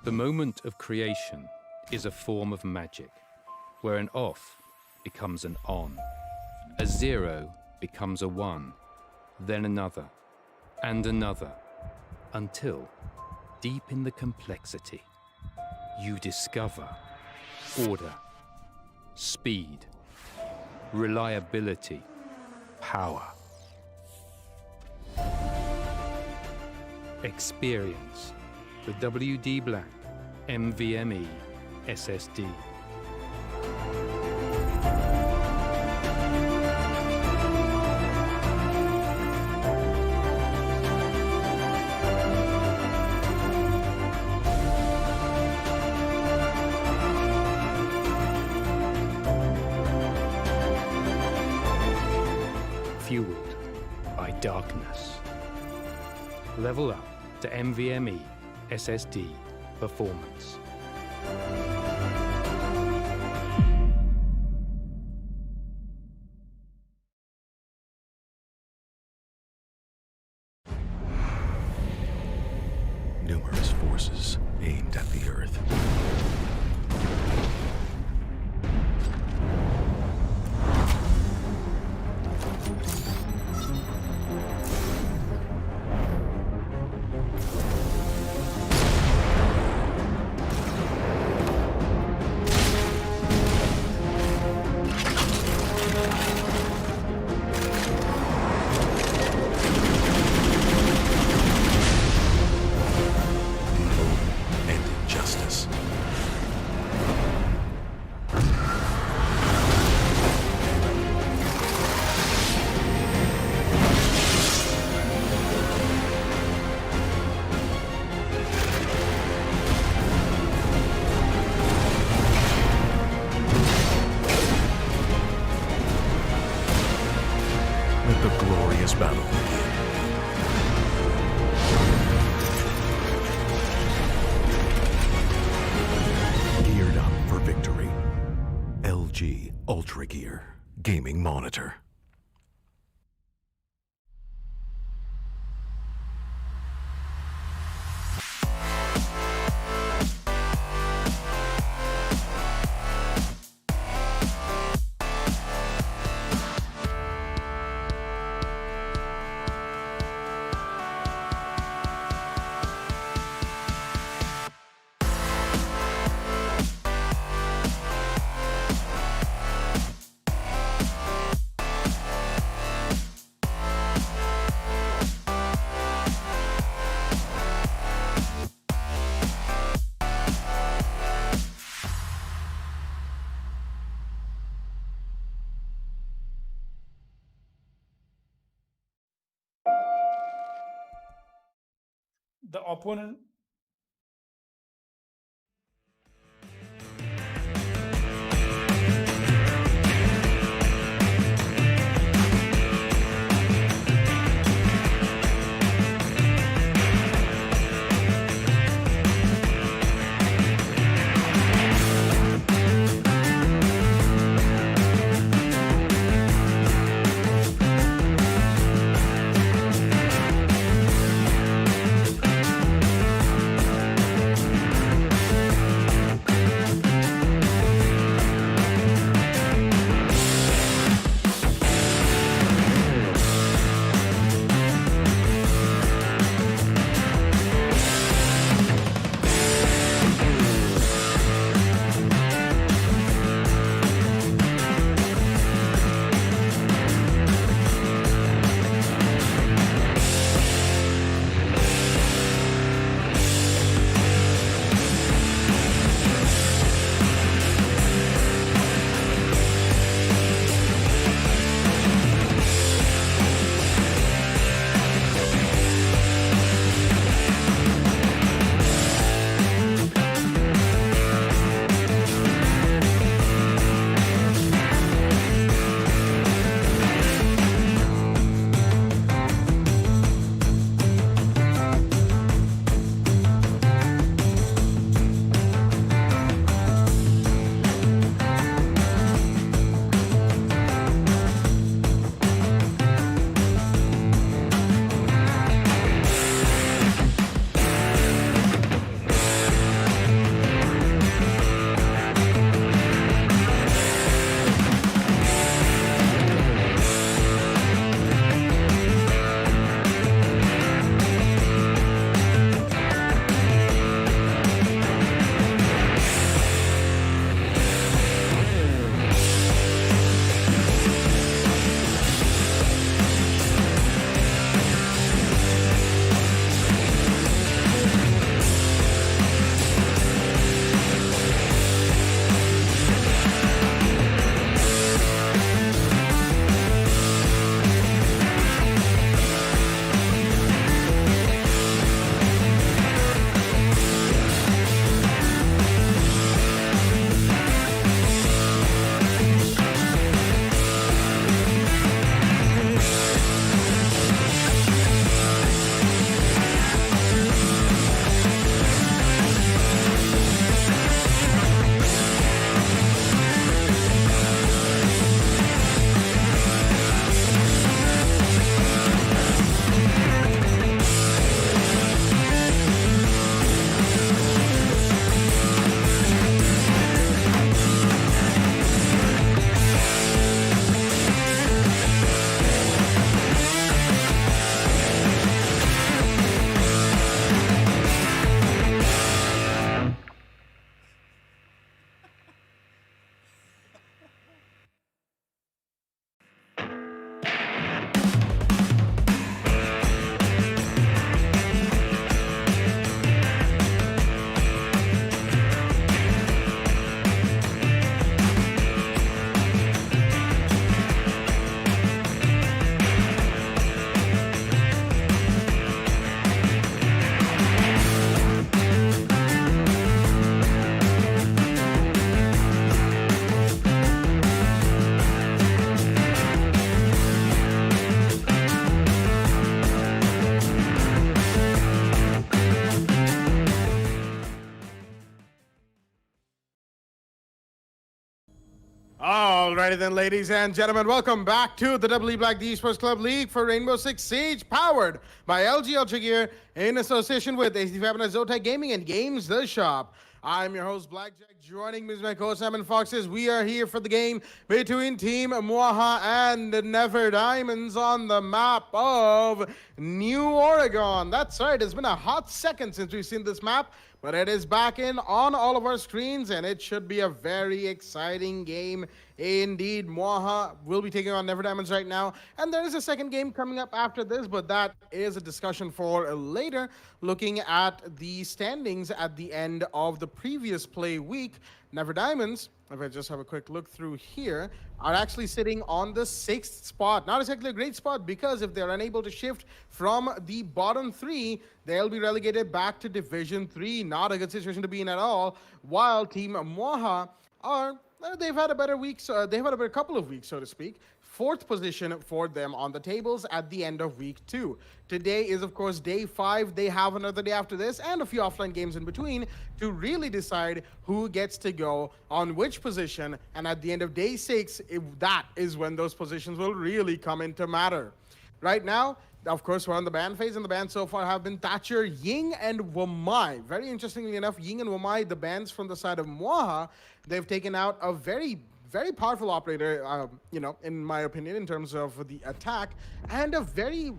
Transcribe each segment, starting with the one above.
The moment of creation is a form of magic, where an off becomes an on, a 0 becomes a 1, then another, and another, until, deep in the complexity, you discover order, speed, reliability, power. Experience the WD Black NVMe SSD. Fueled by darkness. Level up to NVMe SSD performance. Numerous forces aimed at the Earth. Let the glorious battle begin. Geared up for victory. LG Ultragear Gaming Monitor. The opponent Alrighty then, ladies and gentlemen, welcome back to the WWE Black the Esports Club League for Rainbow Six Siege, powered by LG Ultragear in association with AC Fibernet, Zotac Gaming, and Games The Shop. I'm your host, Blackjack, joining me is my co-host, Simon Foxes. We are here for the game between Team Mwaha and Never Diamonds on the map of New Oregon. That's right, it's been a hot second since we've seen this map, but it is back in on all of our screens, and it should be a very exciting game indeed. Mwaha will be taking on Never Diamonds right now, and there is a second game coming up after this, but that is a discussion for later. Looking at the standings at the end of the previous play week, Never Diamonds, if I just have a quick look through here, are actually sitting on the 6th spot. Not exactly a great spot, because if they're unable to shift from the bottom 3, they'll be relegated back to Division 3. Not a good situation to be in at all. While Team Mwaha are, they've had a better week, so they've had a better couple of weeks, so to speak. 4th position for them on the tables at the end of week 2. Today is, of course, day 5. They have another day after this and a few offline games in between to really decide who gets to go on which position. And at the end of day 6, that is when those positions will really come into matter. Right now, of course, we're on the ban phase, and the bans so far have been Thatcher, Ying, and Wamai. Very interestingly enough, Ying and Wamai, the bans from the side of Mwaha, they've taken out a very powerful operator, you know, in my opinion, in terms of the attack, and a very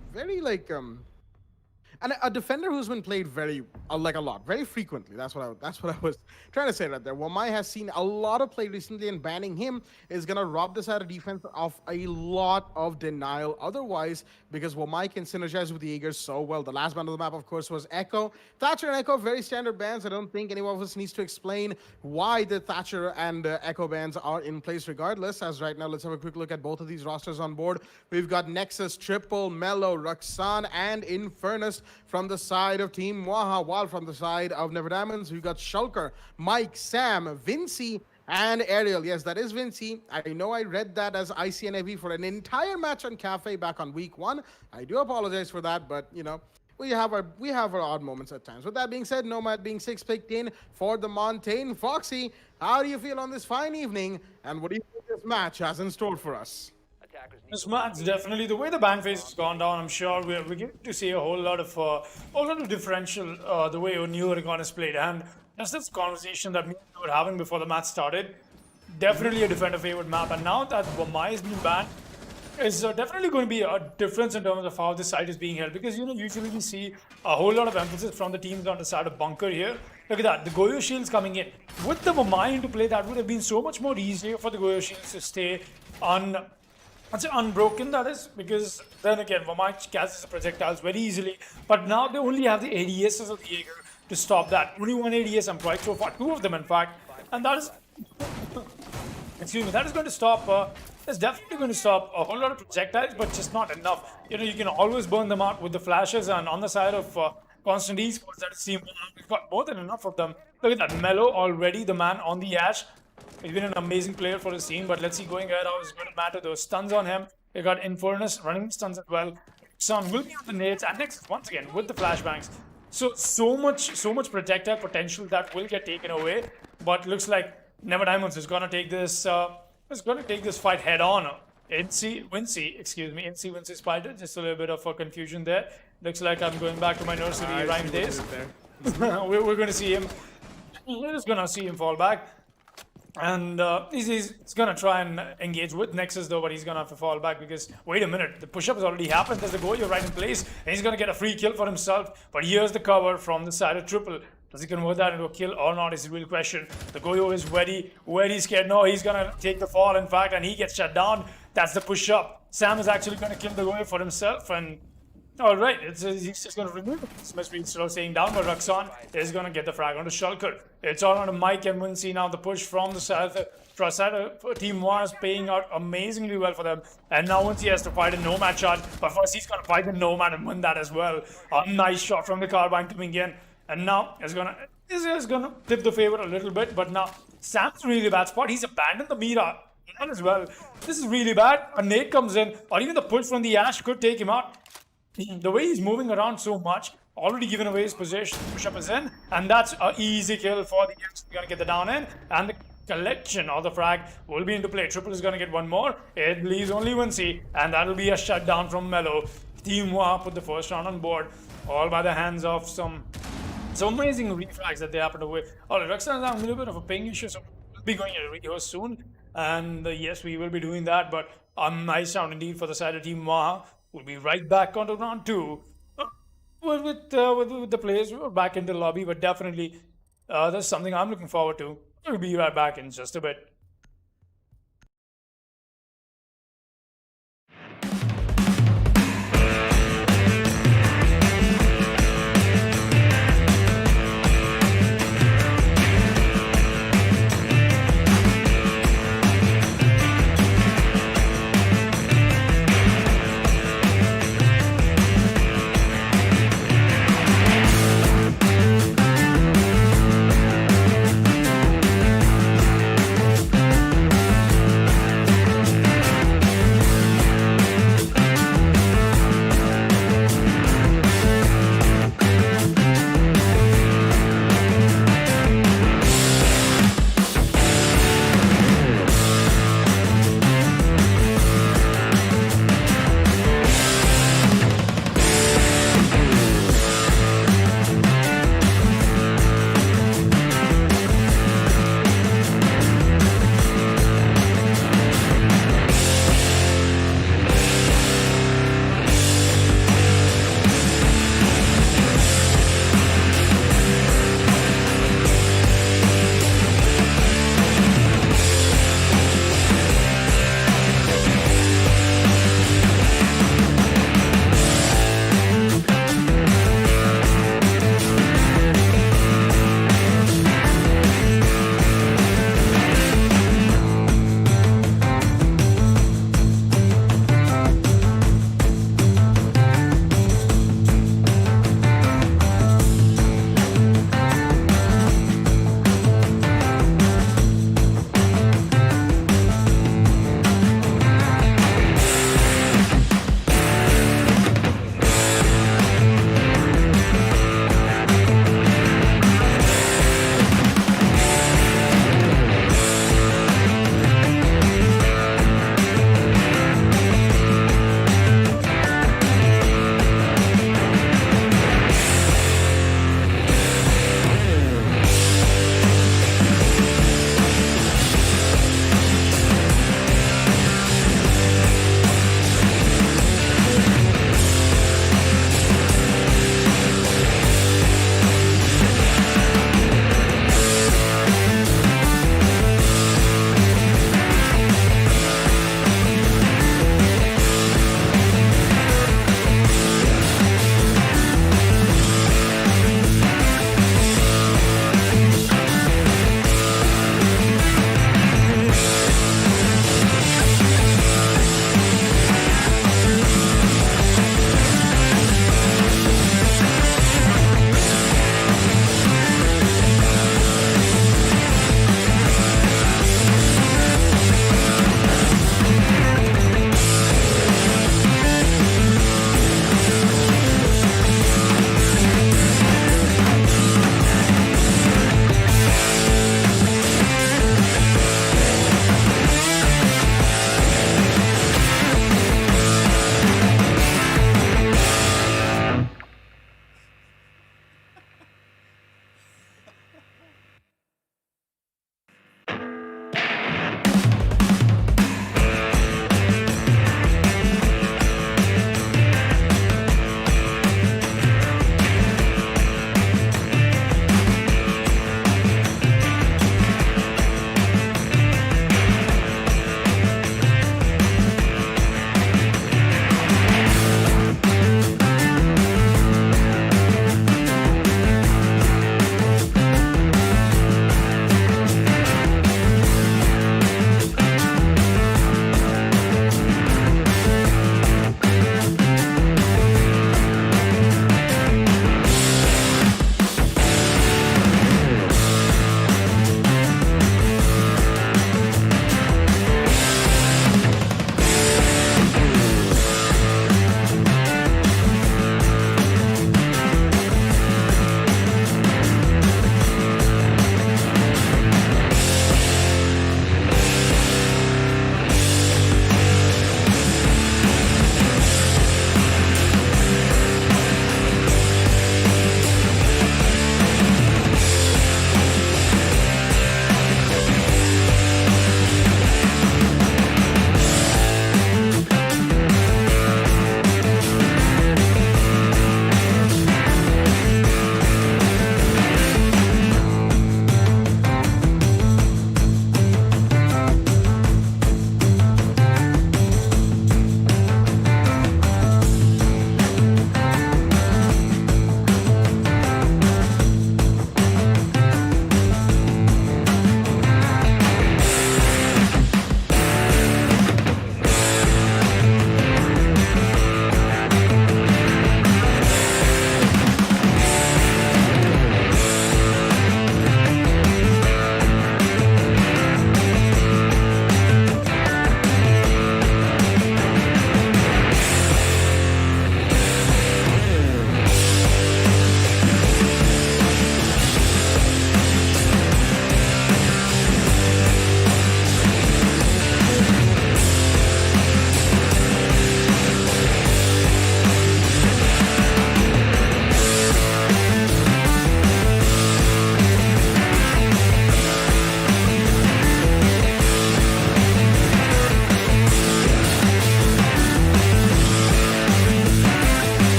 and a defender who's been played very a lot, very frequently. That's what I was trying to say right there. Wamai has seen a lot of play recently, and banning him is gonna rob the side of defense of a lot of denial otherwise, because Wamai can synergize with the Jaegers so well. The last ban of the map, of course, was Echo. Thatcher and Echo, very standard bans. I don't think anyone of us needs to explain why the Thatcher and Echo bans are in place regardless, as right now, let's have a quick look at both of these rosters on board. We've got Nexus, Triple, Mellow, Roxanne, and Infernus from the side of Team Mwaha, while from the side of Never Diamonds, we've got Shulker, Mike, Sam, Vinci, and Ariel. Yes, that is Vinci. I know I read that as ICNAV for an entire match on Cafe back on week 1. I do apologize for that, but, you know, we have our odd moments at times. With that being said, Nomad being 6 picked in for the Montaigne. Foxy, how do you feel on this fine evening, and what do you think this match has in store for us? This match, definitely, the way the ban phase has gone down, I'm sure we're getting to see a whole lot of differential the way New Oregon is played. And just this conversation that we were having before the match started, definitely a defender favored map. And now that Wamai is being banned, is definitely going to be a difference in terms of how this side is being held, because, you know, usually we see a whole lot of emphasis from the teams on the side of Bunker here. Look at that, the Goyo Shields coming in. With the Wamai into play, that would have been so much more easier for the Goyo Shields to stay unbroken, that is, because then again, Wamai catches the projectiles very easily, but now they only have the ADSs of the Jaeger to stop that. Only one ADS employed so far, 2 of them in fact, and that is, excuse me, that is going to stop, it's definitely going to stop a whole lot of projectiles, but just not enough. You know, you can always burn them out with the flashes, and on the side of Constant Esports, that is Team Mwaha, we've got more than enough of them. Look at that, Mellow already, the man on the Ash. He's been an amazing player for his team, but let's see going ahead how it's going to matter. Those stuns on him. They got Infernus running stuns as well. Sun will be on the nades, and next once again with the flashbangs. So much projectile potential that will get taken away. But looks like Never Diamonds is gonna take this fight head on. Wincy Spider. Just a little bit of a confusion there. Looks like I'm going back to my nursery rhyme days. We're gonna see him. We're just gonna see him fall back. And he's going to try and engage with Nexus though, but he's going to have to fall back because, wait a minute, the push-up has already happened. There's the Goyo right in place, and he's going to get a free kill for himself. But here's the cover from the side of Triple. Does he convert that into a kill or not is the real question. The Goyo is very scared. No, he's going to take the fall, in fact, and he gets shut down. That's the push-up. Sam is actually going to kill the Goyo for himself, and alright, he's just going to remove it. This must be still staying down, but Roxanne is going to get the frag onto Shulker. It's all on to Mike and Wincy now. The push from the side of Team Mwaha is paying out amazingly well for them. And now Wincy has to fight a Nomad shot, but first he's going to fight the Nomad and win that as well. A nice shot from the carbine coming in. And now is going to tip the favor a little bit, but now Sam's in a really bad spot. He's abandoned the Mira as well. This is really bad. A nade comes in, or even the push from the Ash could take him out. The way he's moving around so much, already given away his position, push-up is in, and that's an easy kill for the Ash. We're going to get the down in, and collection of the frag will be into play. Triple is going to get one more. It leaves only one C, and that'll be a shutdown from Mellow. Team Mwaha put the first round on board, all by the hands of some amazing refrags that they happen to win. Alright, Roxanne has a little bit of a ping issue, so we'll be going to rehearse soon. And yes, we will be doing that, but a nice round indeed for the side of Team Mwaha. We'll be right back onto round 2 with the players back in the lobby, but definitely that's something I'm looking forward to. We'll be right back in just a bit.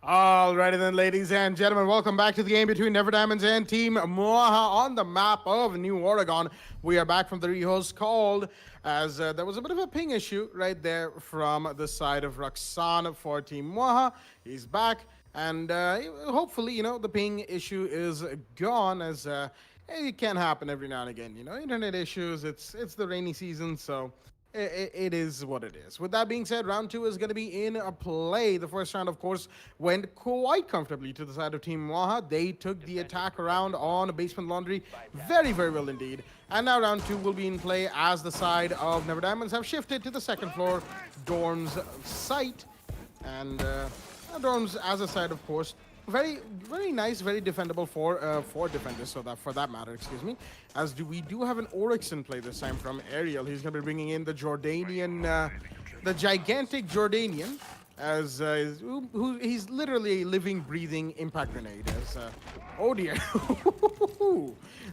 Alrighty then, ladies and gentlemen, welcome back to the game between Never Diamonds and Team Mwaha on the map of New Oregon. We are back from the rehost called as there was a bit of a ping issue right there from the side of Raksan for Team Mwaha. He's back, and hopefully, the ping issue is gone as it can happen every now and again. Internet issues, it's the rainy season, so it is what it is. With that being said, round 2 is going to be in a play. The first round, of course, went quite comfortably to the side of Team Mwaha. They took the attack around on Basement Laundry very, very well indeed. And now round 2 will be in play as the side of Never Diamonds have shifted to the second floor Dorms site. And Dorms as a side, of course, very, very nice, very defendable for defenders. So that, for that matter, excuse me, as we do have an Oryx in play this time from Ariel. He's going to be bringing in the Jordanian, the gigantic Jordanian, as he's literally a living, breathing impact grenade. As oh dear,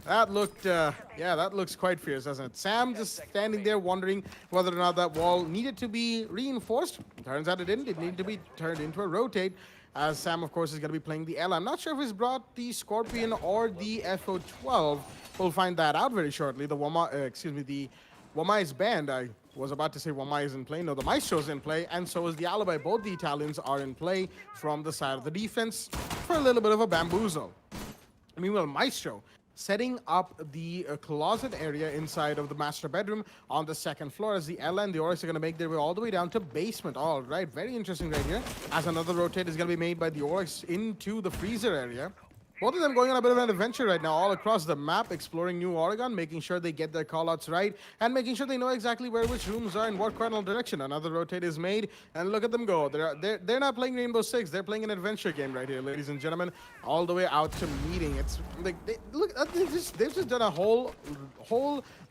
that looked yeah, that looks quite fierce, doesn't it? Sam just standing there wondering whether or not that wall needed to be reinforced. Turns out it didn't. It needed to be turned into a rotate. As Sam, of course, is going to be playing the L. I'm not sure if he's brought the Scorpion or the FO12. We'll find that out very shortly. The the Wama is banned. I was about to say Wama is in play. No, the Maestro's in play, and so is the Alibi. Both the Italians are in play from the side of the defense for a little bit of a bamboozle. Meanwhile, Maestro setting up the closet area inside of the master bedroom on the second floor, as the Ella and the Oryx are going to make their way all the way down to basement. All right, very interesting right here, as another rotate is going to be made by the Oryx into the freezer area. Both of them going on a bit of an adventure right now, all across the map, exploring New Oregon, making sure they get their callouts right, and making sure they know exactly where which rooms are in what cardinal direction. Another rotate is made, and look at them go. They're not playing Rainbow Six. They're playing an adventure game right here, ladies and gentlemen, all the way out to meeting. It's like they've just done a whole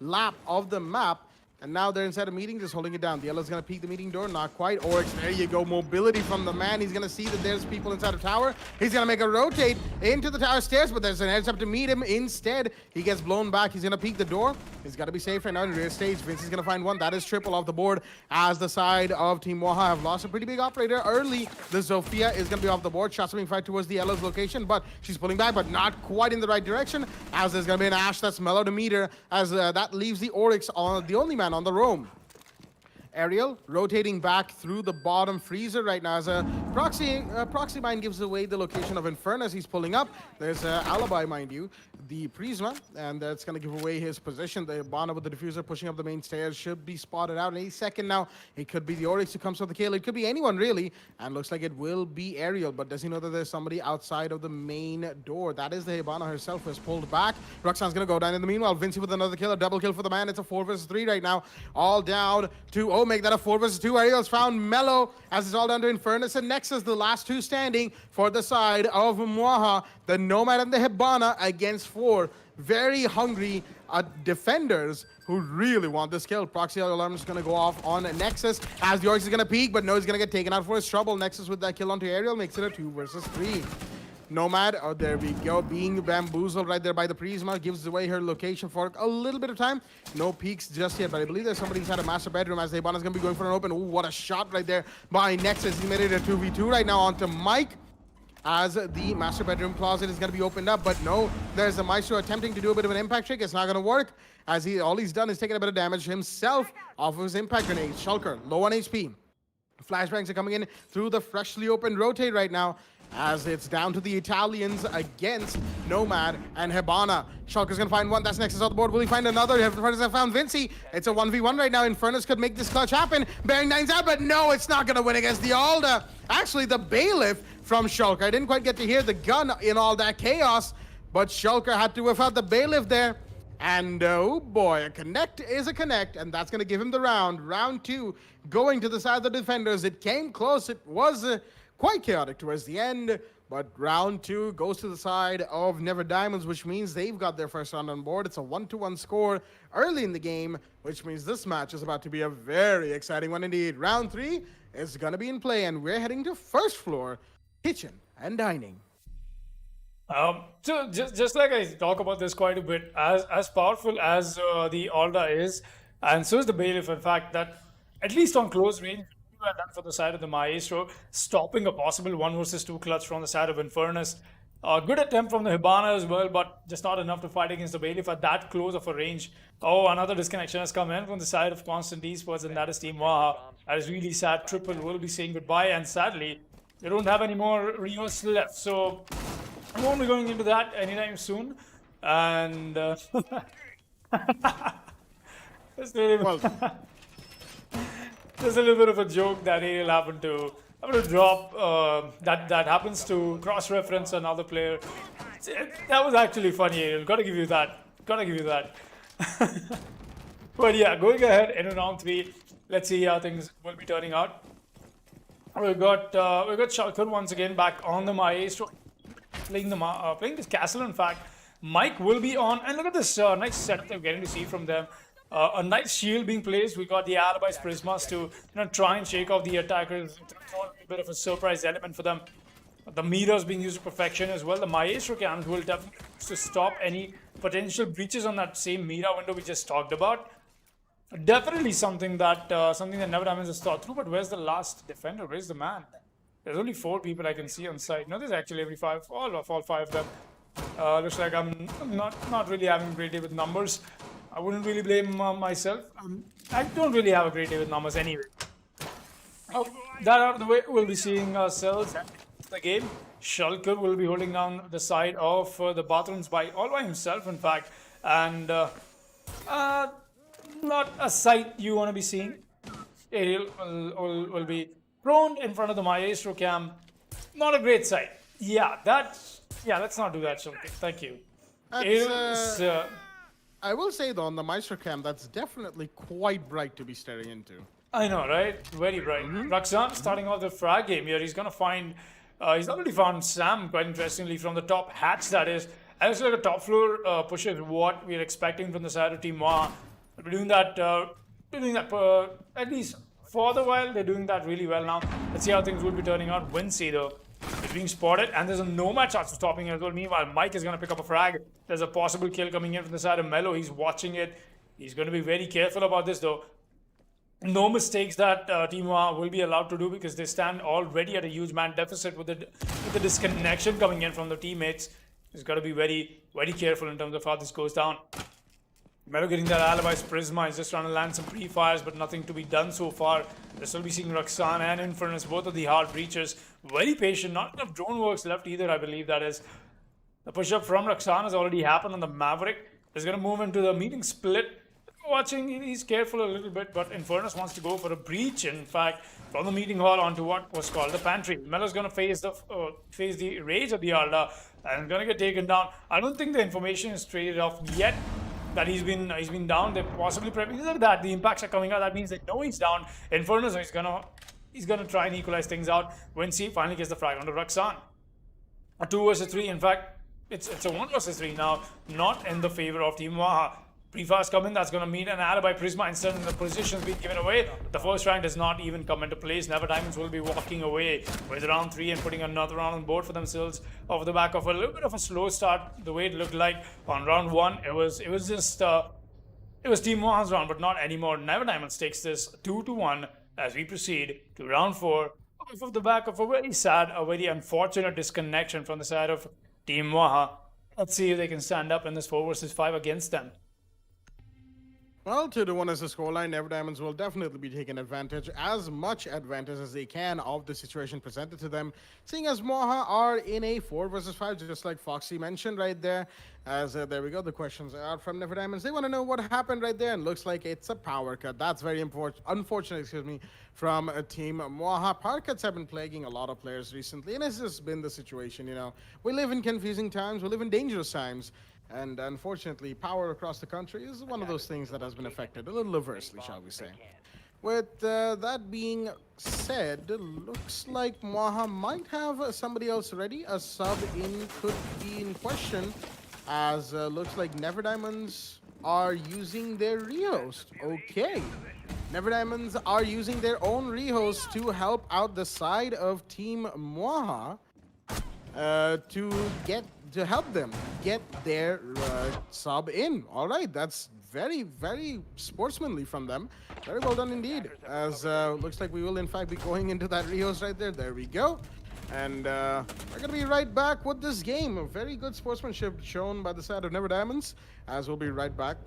lap of the map. And now they're inside a meeting, just holding it down. The Yellow's going to peek the meeting door. Not quite. Oryx, there you go. Mobility from the man. He's going to see that there's people inside the tower. He's going to make a rotate into the tower stairs, but there's an heads up to meet him. Instead, he gets blown back. He's going to peek the door. He's got to be safe right now in rear stage. Vince is going to find one. That is triple off the board, as the side of Team Mwaha have lost a pretty big operator early. The Zofia is going to be off the board. Shots are being fired towards the Yellow's location, but she's pulling back, but not quite in the right direction, as there's going to be an Ash that's mellow to meet her, as that leaves the Oryx on the only man on the roam. Ariel rotating back through the bottom freezer right now as a proxy mine gives away the location of Inferno as he's pulling up. There's an Alibi, mind you, the Prisma, and that's going to give away his position. The Bonner with the diffuser pushing up the main stairs should be spotted out any second now. It could be the Oryx who comes for the kill. It could be anyone really, and looks like it will be Ariel, but does he know that there's somebody outside of the main door? That is the Hibana herself who has pulled back. Roxanne's going to go down in the meanwhile. Vinci with another kill, a double kill for the man. It's a 4 versus 3 right now. All down to make that a 4 versus 2. Ariel's found Mellow as it's all down to Infernus and Nexus, the last two standing for the side of Mwaha. The Nomad and the Hibana against 4 very hungry defenders who really want this kill. Proxy alarm is going to go off on Nexus as the Oryx is going to peek, but no, he's going to get taken out for his trouble. Nexus with that kill onto Ariel makes it a 2 versus 3. Nomad, oh, there we go, being bamboozled right there by the Prisma, gives away her location for a little bit of time. No peeks just yet, but I believe there's somebody inside a master bedroom as the Hibana's going to be going for an open. Ooh, what a shot right there by Nexus. He made it a 2v2 right now onto Mike, as the master bedroom closet is going to be opened up, but no, there's the Maestro attempting to do a bit of an impact trick. It's not going to work, as all he's done is taken a bit of damage himself off of his impact grenade. Shulker, low on HP. Flashbangs are coming in through the freshly opened rotate right now, as it's down to the Italians against Nomad and Hibana. Shulker's gonna find one. That's Nexus on the board. Will he find another? Infernus have found Vinci. It's a 1v1 right now. Infernus could make this clutch happen. Bearing 9's out, but no, it's not gonna win against the Alda. Actually, the Bailiff from Shulker. I didn't quite get to hear the gun in all that chaos, but Shulker had to whiff out the Bailiff there. And oh boy, a connect is a connect, and that's gonna give him the round. Round 2 going to the side of the defenders. It came close. It was quite chaotic towards the end, but round 2 goes to the side of Never Diamonds, which means they've got their first round on board. It's a 1-1 score early in the game, which means this match is about to be a very exciting one indeed. Round 3 is going to be in play, and we're heading to first floor, kitchen and dining. So just like I talk about this quite a bit, as powerful as the Alda is, and so is the Bailiff, in fact, that at least on close range, well done for the side of the Maestro, stopping a possible 1 versus 2 clutch from the side of Infernus. Good attempt from the Hibana as well, but just not enough to fight against the Bailiff at that close of a range. Oh, another disconnection has come in from the side of Constant Esports, and that is Team Mwaha. That is really sad. Triple will be saying goodbye, and sadly, they don't have any more Rios left, so I won't be going into that anytime soon. And it's really Well, there's a little bit of a joke that Ariel happened to drop that happens to cross-reference another player. That was actually funny, Ariel. Gotta give you that. Gotta give you that. But yeah, going ahead in round 3, let's see how things will be turning out. We got Shulker once again back on the Maestro, playing this castle. In fact, Mike will be on, and look at this nice setup that we're getting to see from them. A nice shield being placed. We got the Alibis Prismas to try and shake off the attackers, throw a bit of a surprise element for them. The meters being used to perfection as well. The Maestro cams will definitely use to stop any potential breaches on that same meter window we just talked about. Definitely something that Never Diamonds has thought through. But where's the last defender? Where's the man? There's only 4 people I can see on site. No, there's actually all 5 of them. Looks like I'm not really having a great day with numbers. I wouldn't really blame myself. I don't really have a great day with numbers anyway. That out of the way, we'll be seeing ourselves at the game. Shulker will be holding down the side of the bathrooms all by himself, in fact. And not a sight you want to be seeing. Ariel will be prone in front of the Maestro cam. Not a great sight. Yeah, let's not do that, Shulker. Thank you. I will say though, on the Maestro cam, that's definitely quite bright to be staring into. I know, right? Very bright. Raksan starting off the frag game here. He's gonna find. He's already found Sam, quite interestingly, from the top hatch. That is, and it's like a top floor push is what we're expecting from the side of Team Mwaha. We're doing that. At least for the while, they're doing that really well now. Let's see how things will be turning out. Wincy though is being spotted, and there's a nomad shot stopping as well. Meanwhile, Mike is gonna pick up a frag. There's a possible kill coming in from the side of Mello. He's watching it. He's gonna be very careful about this though. No mistakes that Team Mwaha will be allowed to do because they stand already at a huge man deficit with the disconnection coming in from the teammates. He's got to be very, very careful in terms of how this goes down. Mello getting that Alibis Prisma. He's just trying to land some pre-fires, but nothing to be done so far. They're still be seeing Roxanne and Infernus, both of the hard breachers. Very patient. Not enough drone works left either, I believe that is. The push-up from Roxanne has already happened on the Maverick. He's going to move into the meeting split. Watching, he's careful a little bit, but Infernus wants to go for a breach. In fact, from the meeting hall onto what was called the pantry. Mello's going to face the rage of the Arda and going to get taken down. I don't think the information is traded off yet that he's been down. They're possibly prepping. Look at that, the impacts are coming out. That means they know he's down. Infernus, he's gonna try and equalize things out. Wincy finally gets the frag onto Roxanne. A 2 versus 3. In fact, it's a 1 versus 3 now, not in the favor of Team Mwaha. Pre-fast come in, that's going to meet an Alibi Prisma. Instead of the positions being given away, the first rank does not even come into place. Never Diamonds will be walking away with round 3 and putting another round on board for themselves off the back of a little bit of a slow start. The way it looked like on round 1, it was Team Mwaha's round, but not anymore. Never Diamonds takes this 2-1 as we proceed to round 4 off of the back of a very unfortunate disconnection from the side of Team Mwaha. Let's see if they can stand up in this 4 versus 5 against them. Well, 2-1 as the scoreline. Never Diamonds will definitely be taking as much advantage as they can of the situation presented to them, seeing as Mwaha are in a 4 versus 5, just like Foxy mentioned right there. As there we go, the questions are out from Never Diamonds. They want to know what happened right there, and looks like it's a power cut. That's very unfortunate, from Team Mwaha. Power cuts have been plaguing a lot of players recently, and it's just been the situation, We live in confusing times, we live in dangerous times. And unfortunately, power across the country is one of those things that has been affected a little adversely, shall we say. With that being said, looks like Mwaha might have somebody else ready. A sub in could be in question, as looks like Never Diamonds are using their rehost. Okay. Never Diamonds are using their own rehost to help out the side of Team Mwaha to get to help them get their sub in. All right, that's very, very sportsmanly from them. Very well done indeed. As looks like we will in fact be going into that Rios right there. There we go. And we're going to be right back with this game. A very good sportsmanship shown by the side of Never Diamonds. As we'll be right back.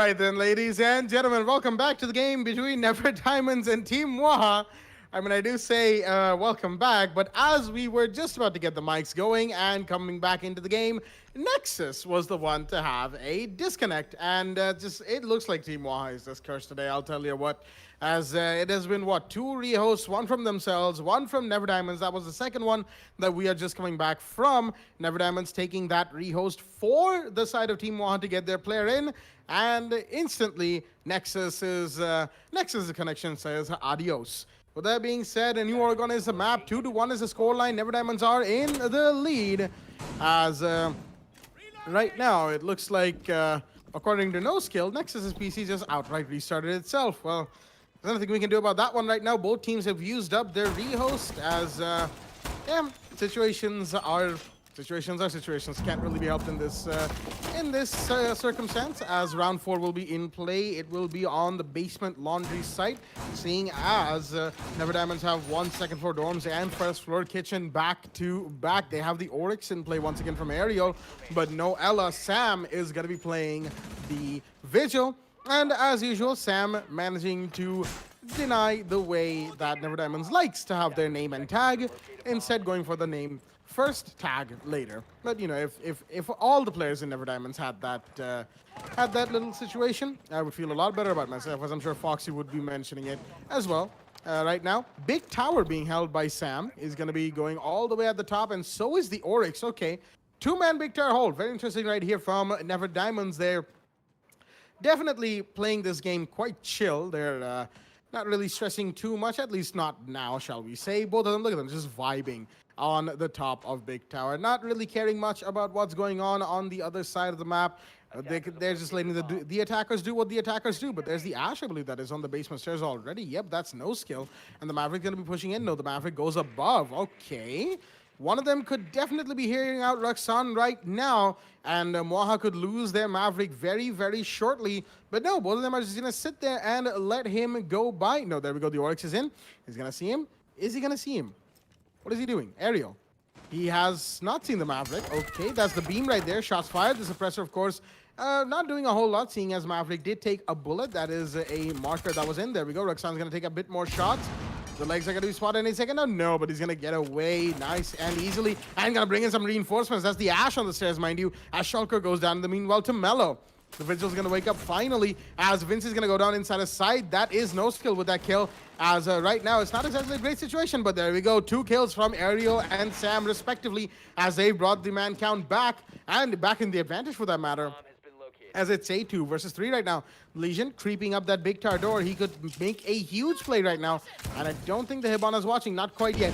right then, ladies and gentlemen, welcome back to the game between Never Diamonds and Team Mwaha. I mean, I do say welcome back, but as we were just about to get the mics going and coming back into the game, Nexus was the one to have a disconnect, and it looks like Team Mwaha is just cursed today, I'll tell you what. As it has been, what, 2 rehosts, 1 from themselves, 1 from Never Diamonds. That was the second one that we are just coming back from. Never Diamonds taking that rehost for the side of Team Mwaha to get their player in. And instantly, Nexus's connection says adios. With that being said, New Oregon is the map. 2-1 is the scoreline. Never Diamonds are in the lead. As right now, it looks like, according to No Skill, Nexus's PC just outright restarted itself. Well, there's nothing we can do about that one right now. Both teams have used up their rehost as, situations are situations. Can't really be helped in this circumstance, as round 4 will be in play. It will be on the basement laundry site, seeing as Never Diamonds have 1 second floor dorms and first floor kitchen back to back. They have the Oryx in play once again from Aerial, but no Ella. Sam is going to be playing the Vigil. And as usual, Sam managing to deny the way that Never Diamonds likes to have their name and tag, instead going for the name first, tag later. But you know, if all the players in Never Diamonds had that little situation, I would feel a lot better about myself, as I'm sure Foxy would be mentioning it as well. Right now, Big Tower being held by Sam is going to be going all the way at the top, and so is the Oryx. Okay, 2-man Big Tower hold. Very interesting right here from Never Diamonds there. Definitely playing this game quite chill. They're not really stressing too much, at least not now, shall we say. Both of them, look at them, just vibing on the top of Big Tower. Not really caring much about what's going on the other side of the map. They're just letting the attackers do what the attackers do. But there's the Ash, I believe, that is on the basement stairs already. Yep, that's No Skill. And the Maverick going to be pushing in. No, the Maverick goes above. Okay. One of them could definitely be hearing out Roxanne right now, and Mwaha could lose their Maverick very, very shortly. But no, both of them are just going to sit there and let him go by. No, there we go. The Oryx is in. He's going to see him. Is he going to see him? What is he doing? Aerial. He has not seen the Maverick. Okay, that's the beam right there. Shots fired. The suppressor, of course, not doing a whole lot, seeing as Maverick did take a bullet. That is a marker that was in. There we go. Roxanne's going to take a bit more shots. The legs are going to be spotted any second. No, but he's going to get away nice and easily. And going to bring in some reinforcements. That's the Ash on the stairs, mind you. As Shulker goes down in the meanwhile to Mellow. The Vigil's going to wake up finally as Vince is going to go down inside his side. That is No Skill with that kill. As right now, it's not exactly a great situation, but there we go. 2 kills from Aerial and Sam, respectively, as they brought the man count back, and back in the advantage for that matter. As it's a 2 versus 3 right now. Legion creeping up that Big Tower door. He could make a huge play right now. And I don't think the Hibana's watching. Not quite yet.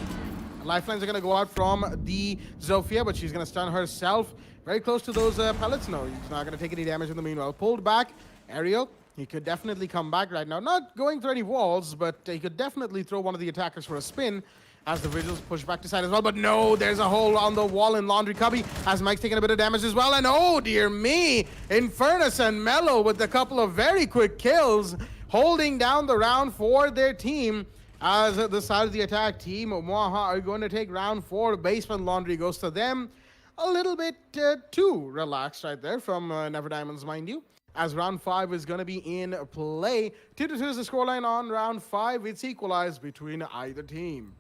Lifelines are going to go out from the Zofia, but she's going to stun herself. Very close to those pellets. No, he's not going to take any damage in the meanwhile. Pulled back. Aerial. He could definitely come back right now. Not going through any walls, but he could definitely throw one of the attackers for a spin. As the Vigils push back to side as well. But no, there's a hole on the wall in Laundry Cubby as Mike's taking a bit of damage as well. And oh, dear me, Infernus and Mellow with a couple of very quick kills, holding down the round for their team. As the side of the attack team, Mwaha are going to take round 4. Basement Laundry goes to them. A little bit too relaxed right there from Never Diamonds, mind you. As round 5 is going to be in play. 2-2 is the scoreline on round 5. It's equalized between either team.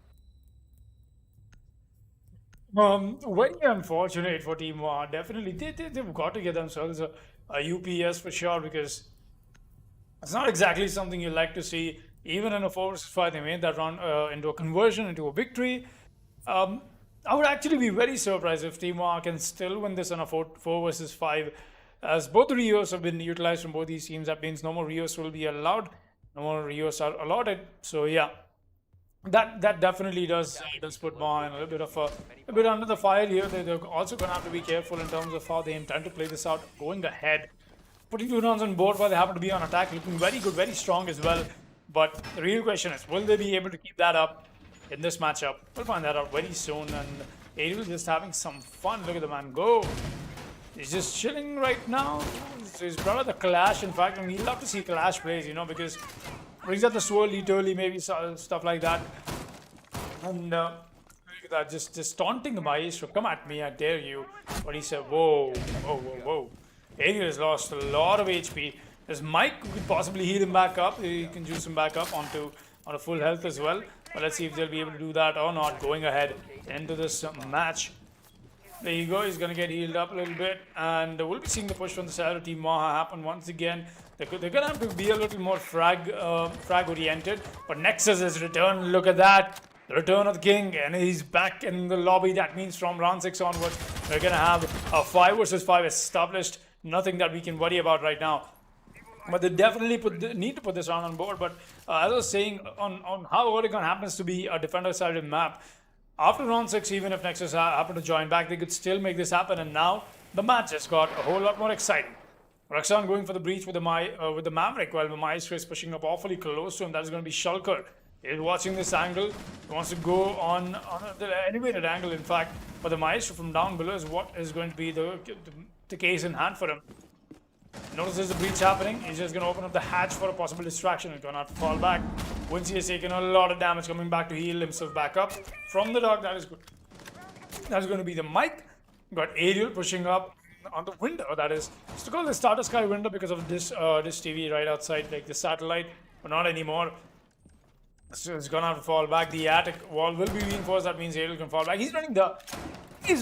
Very unfortunate for Team Mwaha. Definitely, they've got to get themselves a UPS for sure, because it's not exactly something you like to see. Even in a 4 versus 5, they made that run into a conversion, into a victory. I would actually be very surprised if Team Mwaha can still win this on a 4 versus 5, as both the Rios have been utilized from both these teams. That means no more Rios will be allowed, no more Rios are allotted. So yeah. That definitely does put Mwaha in a bit under the fire here. They're also going to have to be careful in terms of how they intend to play this out. Going ahead, putting 2 rounds on board while they happen to be on attack, looking very good, very strong as well. But the real question is, will they be able to keep that up in this matchup? We'll find that out very soon. And Ariel just having some fun. Look at the man go. He's just chilling right now. So he's brought out the Clash. In fact, I mean, he'd love to see Clash plays, you know, because brings out the swirl, early, maybe stuff like that. And look at that, just taunting the Maestro. Come at me, I dare you. But he said, whoa. Ariel has lost a lot of HP. There's Mike who could possibly heal him back up. He can juice him back up onto full health as well. But let's see if they'll be able to do that or not. Going ahead into this match. There you go. He's going to get healed up a little bit. And we'll be seeing the push from the side of Team Mwaha happen once again. They're going to have to be a little more frag oriented. But Nexus has returned. Look at that. The return of the king. And he's back in the lobby. That means from round 6 onwards, they're going to have a 5 versus 5 established. Nothing that we can worry about right now. But they definitely need to put this round on board. But as I was saying, on how Oregon happens to be a defender-sided map, after round 6, even if Nexus happen to join back, they could still make this happen. And now the match has got a whole lot more exciting. Roxanne going for the breach with the Maverick, while the Maestro is pushing up awfully close to him. That is going to be Shulker. He's watching this angle. He wants to go on the elevated angle, in fact. But the Maestro from down below is what is going to be the case in hand for him. Notice there's a breach happening. He's just going to open up the hatch for a possible distraction. He's going to have to fall back. Wincy has taken a lot of damage, coming back to heal himself back up from the dog. That is good. That's going to be the Mike. Got Ariel pushing up on the window. That is, it's to call the starter sky window because of this TV right outside, like the satellite, but not anymore. So it's going to have to fall back. The attic wall will be reinforced. That means Ariel can fall back. He's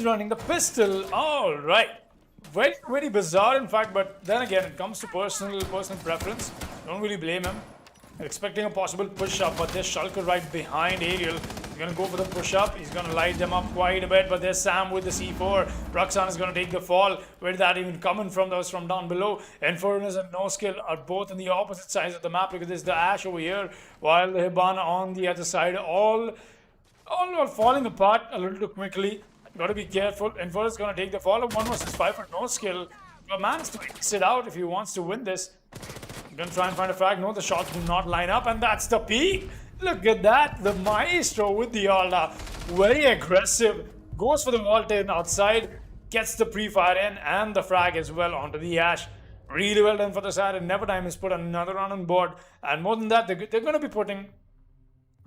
running the pistol. All right. Very, very bizarre, in fact, but then again, it comes to personal preference. Don't really blame him. They're expecting a possible push-up, but there's Shulker right behind Ariel. He's going to go for the push-up. He's going to light them up quite a bit, but there's Sam with the C4. Roxanne is going to take the fall. Where did that even come from? That was from down below. Infernus and No Skill are both on the opposite sides of the map, because there's the Ash over here, while the Hibana on the other side, all falling apart a little too quickly. Got to be careful. Infernus is going to take the fall of 1 versus 5 for No Skill. But managed to sit out if he wants to win this. Gonna try and find a frag. No, the shots do not line up, and that's the peak. Look at that. The Maestro with the Alda. Very aggressive. Goes for the Voltaire outside. Gets the pre-fire in and the frag as well onto the Ash. Really well done for the side. And Nevertime has put another round on board. And more than that, they're going to be putting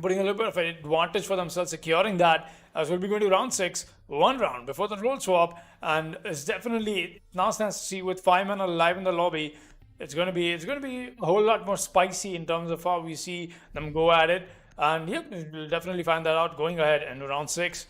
a little bit of an advantage for themselves, securing that, as we'll be going to round 6, 1 round before the role swap. And it's definitely now stands to see with 5 men alive in the lobby. It's going to be a whole lot more spicy in terms of how we see them go at it. And yep, we'll definitely find that out going ahead into round 6.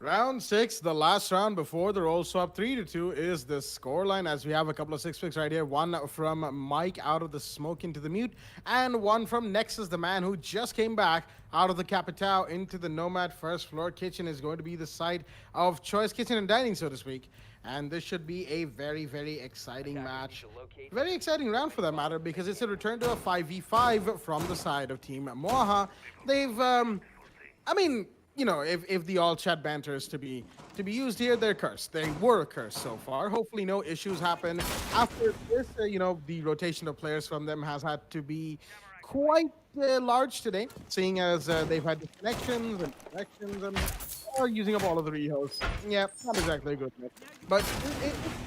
Round 6, the last round before the roll swap, 3-2 is the scoreline, as we have a couple of 6 picks right here. One from Mike out of the smoke into the mute, and one from Nexus, the man who just came back out of the Capitao into the Nomad first floor. Kitchen is going to be the site of choice, kitchen and dining, so to speak. And this should be a very, very exciting match. Very exciting round for that matter, because it's a return to a 5v5 from the side of Team Mwaha. They've, I mean, you know, if the all chat banter is to be used here, they're cursed. They were cursed so far. Hopefully no issues happen after this. You know, the rotation of players from them has had to be quite large today, seeing as they've had disconnections and are using up all of the rehos. Yeah, not exactly a good fit. But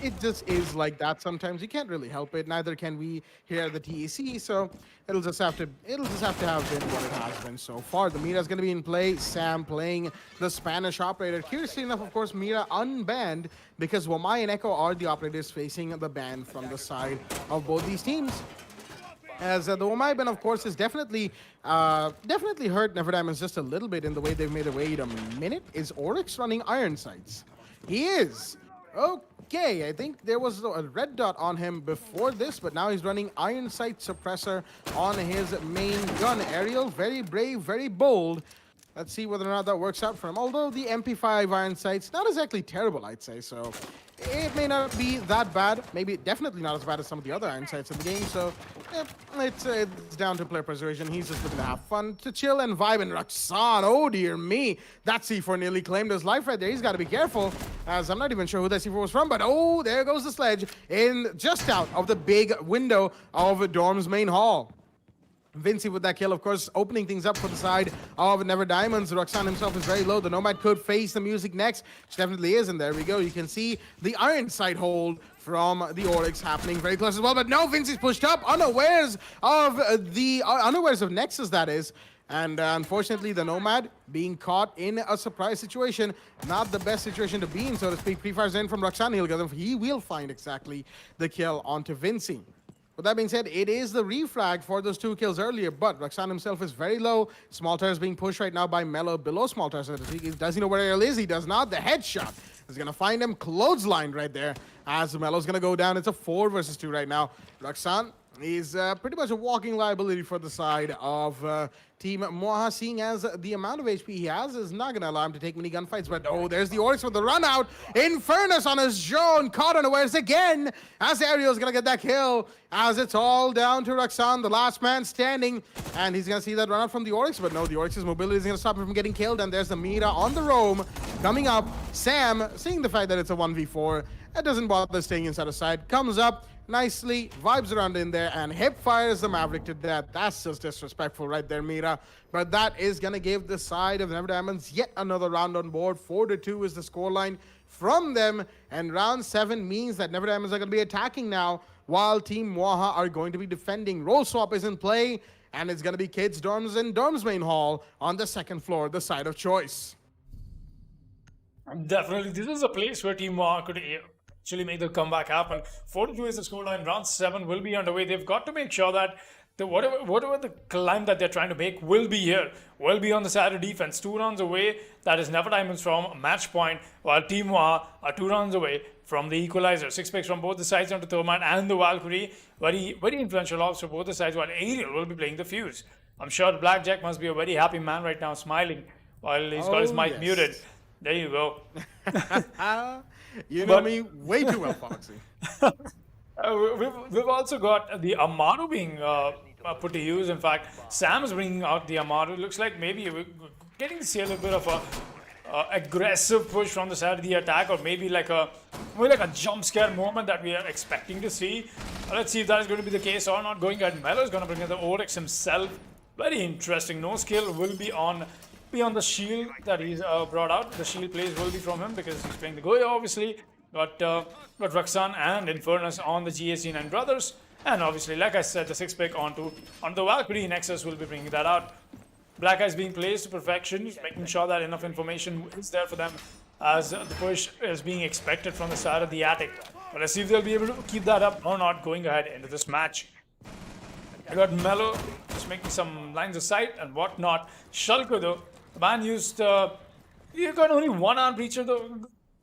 it just is like that sometimes. You can't really help it. Neither can we here at the TEC. So it'll just have to have been what it has been so far. The Mira is going to be in play. Sam playing the Spanish operator. Curiously enough, of course, Mira unbanned, because Wamai and Echo are the operators facing the ban from the side of both these teams. As the Wamai ban, of course, is definitely hurt Never Diamonds just a little bit in the way they've made their way. A minute. Is Oryx running iron sights? He is. Okay, I think there was a red dot on him before this, but now he's running iron sight suppressor on his main gun. Ariel, very brave, very bold. Let's see whether or not that works out for him. Although the MP5 iron sight's not exactly terrible, I'd say. So it may not be that bad. Maybe definitely not as bad as some of the other iron sights in the game. So yeah, it's down to player preservation. He's just looking to have fun, to chill and vibe. And Roxanne, oh dear me, that C4 nearly claimed his life right there. He's got to be careful, as I'm not even sure who that C4 was from. But oh, there goes the sledge in just out of the big window of Dorm's main hall. Vinci with that kill, of course, opening things up for the side of Never Diamonds. Roxanne himself is very low. The Nomad could face the music next, which definitely is, and there we go. You can see the iron sight hold from the Oryx happening very close as well. But no, Vinci's pushed up, unawares of Nexus, that is. And unfortunately, the Nomad being caught in a surprise situation, not the best situation to be in, so to speak. Pre-fires in from Roxanne. He will find exactly the kill onto Vinci. With that being said, it is the refrag for those 2 kills earlier, but Roxanne himself is very low. Small is being pushed right now by Mello below Small so does he know where Ariel is? He does not. The headshot is going to find him clotheslined right there as Mello's going to go down. It's a 4 versus 2 right now. Roxanne is pretty much a walking liability for the side of Team Mwaha, seeing as the amount of HP he has is not going to allow him to take many gunfights. But oh, there's the Oryx with the run out. Infernus on his drone, caught unawares again as Ariel's going to get that kill, as it's all down to Roxanne, the last man standing, and he's going to see that run out from the Oryx. But no, the Oryx's mobility is going to stop him from getting killed, and there's the Mira on the roam coming up. Sam, seeing the fact that it's a 1v4, that doesn't bother staying inside the side, comes up nicely, vibes around in there, and hip fires the Maverick to death. That's just disrespectful right there, Mira. But that is going to give the side of Never Diamonds yet another round on board. 4-2 is the scoreline from them, and round 7 means that Never Diamonds are going to be attacking now, while Team Mwaha are going to be defending. Role swap is in play, and it's going to be Kids Dorms and Dorms Main Hall on the 2nd floor, the side of choice. Definitely, this is a place where Team Mwaha could actually make the comeback happen. 4-2 is the scoreline. Round 7 will be underway. They've got to make sure that whatever the climb that they're trying to make will be here, will be on the side of defense. 2 rounds away, that is Never Diamonds from match point, while Team Mwaha are 2 rounds away from the equalizer. 6 picks from both the sides onto Thermite and the Valkyrie. Very, very influential offs for both the sides, while Ariel will be playing the Fuse. I'm sure Blackjack must be a very happy man right now, smiling while he's got his mic muted. There you go. You know me way too well, Foxy. We've also got the Amaru being put to use. In fact, Sam is bringing out the Amaru. Looks like maybe we're getting to see a little bit of a aggressive push from the side of the attack, or maybe like a jump scare moment that we are expecting to see. Let's see if that is going to be the case or not. Going ahead, Mello is going to bring in the Oryx himself. Very interesting. No skill will be on the shield that he's brought out. The shield plays will be from him because he's playing the Goya, obviously. Got Roxanne and Infernus on the GAC9 brothers. And obviously, like I said, the 6 pick onto the Valkyrie Nexus will be bringing that out. Black Eyes being placed to perfection, making sure that enough information is there for them as the push is being expected from the side of the attic. But let's see if they'll be able to keep that up or not going ahead into this match. I got Mello just making some lines of sight and whatnot. Shulker though, the man used you got only 1 arm breacher though.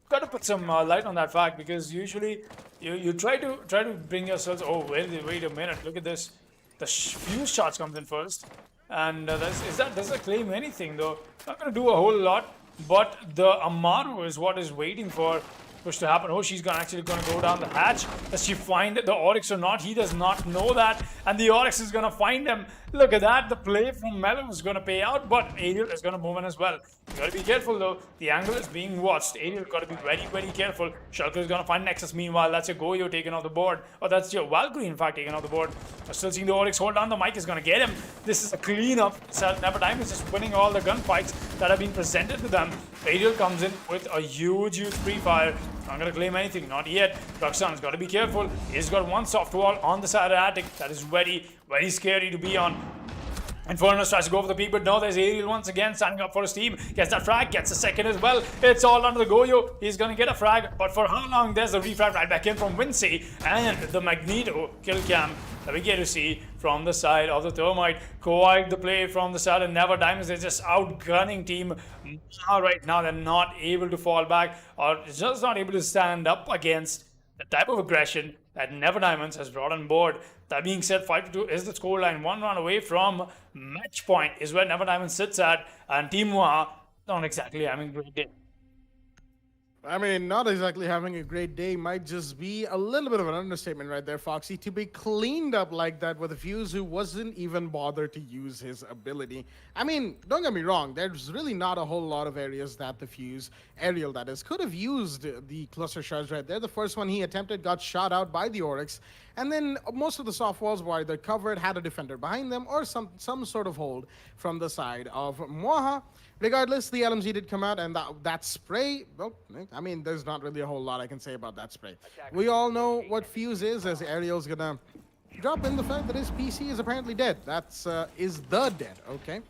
Got to put some light on that fact, because usually you try to bring yourselves. Oh wait a minute, look at this. The fuse shots comes in first, and does that claim anything though? Not gonna do a whole lot, but the Amaru is what is waiting for push to happen. Oh, she's actually gonna go down the hatch. Does she find the Oryx or not? He does not know that, and the Oryx is gonna find him. Look at that. The play from Mello is gonna pay out, but Ariel is gonna move in as well. You gotta be careful though. The angle is being watched. Ariel gotta be very, very careful. Shulker is gonna find Nexus. Meanwhile, that's your Goyo taken off the board, or that's your Valkyrie in fact taken off the board. I'm still seeing the Oryx hold down. The mic is gonna get him. This is a cleanup. Never Diamonds is just winning all the gunfights that have been presented to them. Ariel comes in with a huge pre-fire. Not gonna claim anything, not yet. Roxanne's gotta be careful. He's got 1 soft wall on the side of the attic. That is very, very scary to be on. Infernus tries to go for the peak, but no, there's Ariel once again standing up for his team. Gets that frag, gets a second as well. It's all under the Goyo. He's gonna get a frag, but for how long? There's a refrag right back in from Wincy, and the Magneto kill cam that we get to see from the side of the Thermite. Quite the play from the side of Never Diamonds. They're just outgunning Team Mwaha right now. They're not able to fall back, or just not able to stand up against the type of aggression that Never Diamonds has brought on board. That being said, 5-2 is the scoreline. 1 round away from match point is where Never Diamonds sits at, and Team Mwaha not exactly having a great day. I mean, not exactly having a great day might just be a little bit of an understatement right there, Foxy. To be cleaned up like that with a Fuse who wasn't even bothered to use his ability. I mean, don't get me wrong, there's really not a whole lot of areas that the Fuse, Ariel that is, could have used the cluster shards right there. The first one he attempted got shot out by the Oryx, and then most of the soft walls were either covered, had a defender behind them, or some sort of hold from the side of Mwaha. Regardless, the LMG did come out, and that spray, well, I mean, there's not really a whole lot I can say about that spray. We all know what Fuse is, as Ariel's gonna drop in the fact that his PC is apparently dead. That's is the dead. Okay.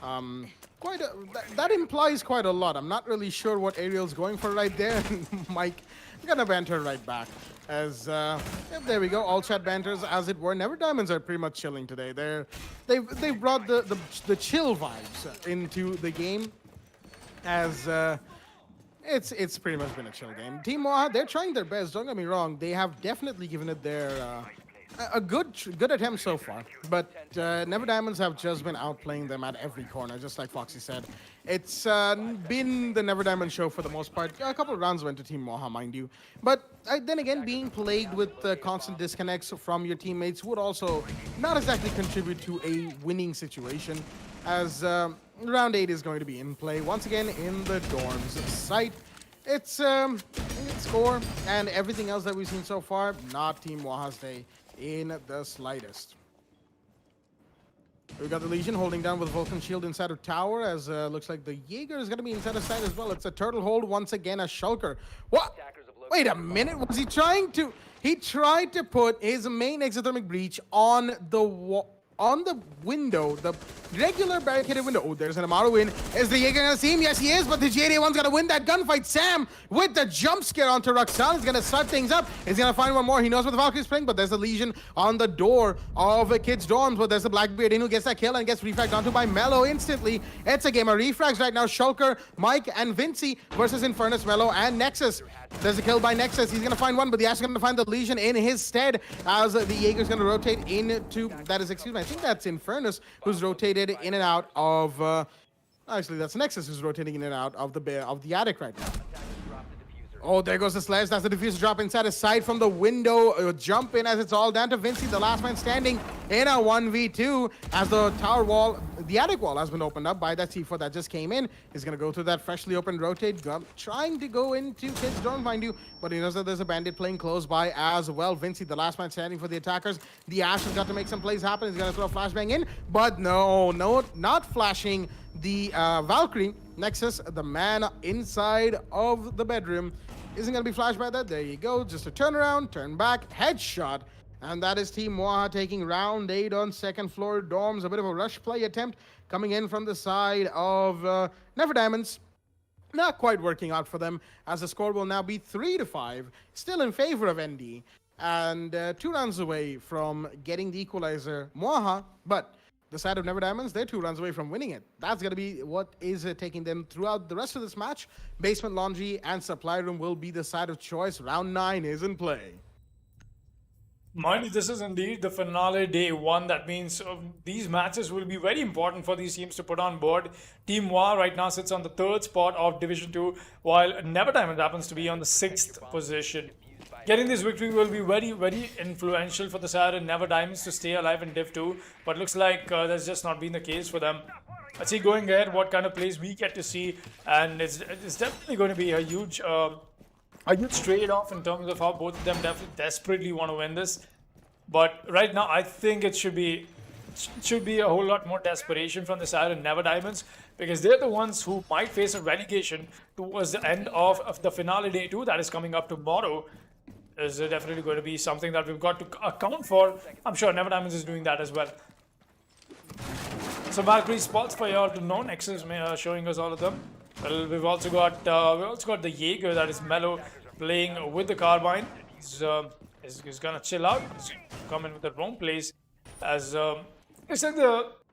That implies quite a lot. I'm not really sure what Ariel's going for right there. Mike gonna banter right back. As there we go, all chat banters as it were. Never Diamonds are pretty much chilling today. They've brought the chill vibes into the game. As it's pretty much been a chill game. Team Mwaha, they're trying their best. Don't get me wrong. They have definitely given it their a good attempt so far, but Never Diamonds have just been outplaying them at every corner, just like Foxy said. It's been the Never Diamond show for the most part. A couple of rounds went to Team Mwaha, mind you, but then again, being plagued with constant disconnects from your teammates would also not exactly contribute to a winning situation, as round 8 is going to be in play once again in the dorms site. It's score and everything else that we've seen so far, not Team Mwaha's day in the slightest. We got the Legion holding down with Vulcan Shield inside of tower, as looks like the Jaeger is going to be inside of side as well. It's a turtle hold once again, a Shulker. What? Wait a minute, was he trying to... He tried to put his main exothermic breach on the wall. On the window, the regular barricaded window. Oh, there's an Amaru win. Is the Jaeger gonna see him? Yes, he is, but the GA1's gonna win that gunfight. Sam, with the jump scare onto Roxanne, is gonna start things up. He's gonna find one more. He knows what the Valkyrie's playing, but there's a Legion on the door of a kid's dorms, but there's a Blackbeard in who gets that kill and gets refragged onto by Mello instantly. It's a game of refrags right now. Shulker, Mike, and Vinci versus Infernus, Mello, and Nexus. There's a kill by Nexus. He's gonna find one, but the Ash is gonna find the Legion in his stead, as the Jaeger's gonna rotate into... That is, excuse me, I think that's Infernus, who's rotated in and out of... actually, that's Nexus who's rotating in and out of the attic right now. Oh, there goes the Slash. That's the diffuser drop inside his side from the window. Jump in as it's all down to Vinci, the last man standing in a 1v2 as the tower wall, the attic wall has been opened up by that C4 that just came in. He's going to go through that freshly opened rotate, trying to go into kids' dorm, mind you, but he knows that there's a bandit playing close by as well. Vinci, the last man standing for the attackers. The Ash has got to make some plays happen. He's going to throw a flashbang in, but no, not flashing the Valkyrie. Nexus, the man inside of the bedroom, isn't going to be flashed by that. There you go. Just a turnaround, turn back, headshot. And that is Team Mwaha taking round 8 on second floor dorms. A bit of a rush play attempt coming in from the side of Never Diamonds. Not quite working out for them, as the score will now be 3-5, still in favor of ND. And 2 rounds away from getting the equalizer, Mwaha, but the side of Never Diamonds, they're 2 runs away from winning it. That's going to be what is taking them throughout the rest of this match. Basement Laundry and Supply Room will be the side of choice. Round 9 is in play. Mind you, this is indeed the finale day 1. That means these matches will be very important for these teams to put on board. Team Mwaha right now sits on the 3rd spot of Division 2, while Never Diamond happens to be on the 6th position. Getting this victory will be very, very influential for the side of Never Diamonds to stay alive in Div 2, but looks like that's just not been the case for them. Let's see going ahead what kind of plays we get to see, and it's definitely going to be a huge trade-off in terms of how both of them desperately want to win this. But right now, I think it should be a whole lot more desperation from the side of Never Diamonds, because they're the ones who might face a relegation towards the end of the finale day 2 that is coming up tomorrow. Is definitely going to be something that we've got to account for. I'm sure Never Diamonds is doing that as well. So Valkyrie spots for y'all to know. Nexus showing us all of them. Well, we've also got the Jaeger, that is Mello, playing with the carbine. He's gonna chill out. He's come in with the roam plays, as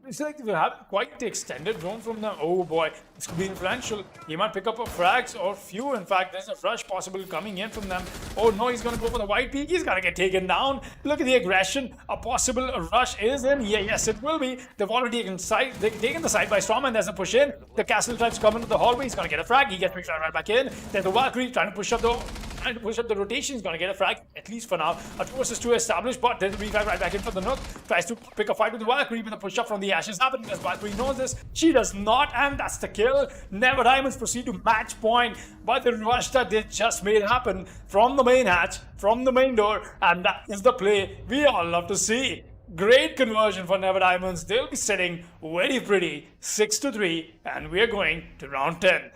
it's like we have quite the extended roam from them. Oh boy, this could be influential. He might pick up a frags or few. In fact, there's a rush possible coming in from them. Oh no, he's gonna go for the white peak. He's gonna get taken down. Look at the aggression. A possible rush is in. Yeah, yes, it will be. They've already taken the side by storm, and there's a push in. The castle tries to come into the hallway. He's gonna get a frag. He gets right back in. There's the Valkyrie trying to push up the rotation. He's gonna get a frag, at least for now. A 2 versus 2 established, but there's a refrag right back in for the Nook. Tries to pick a fight with the Valkyrie, but the push up from the Ashes happening as Valkyrie knows this. She does not, and that's the kill. Never Diamonds proceed to match point by the rush that they just made happen from the main hatch, from the main door, and that is the play we all love to see. Great conversion for Never Diamonds. They'll be sitting very pretty, 6-3, and we're going to round 10.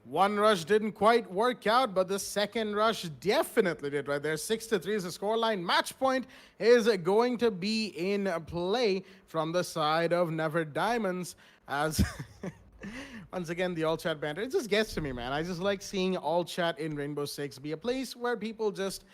One rush didn't quite work out, but the second rush definitely did right there. 6-3 is the scoreline. Match point is going to be in play from the side of Never Diamonds as... Once again, the all chat banter. It just gets to me, man. I just like seeing all chat in Rainbow Six be a place where people just,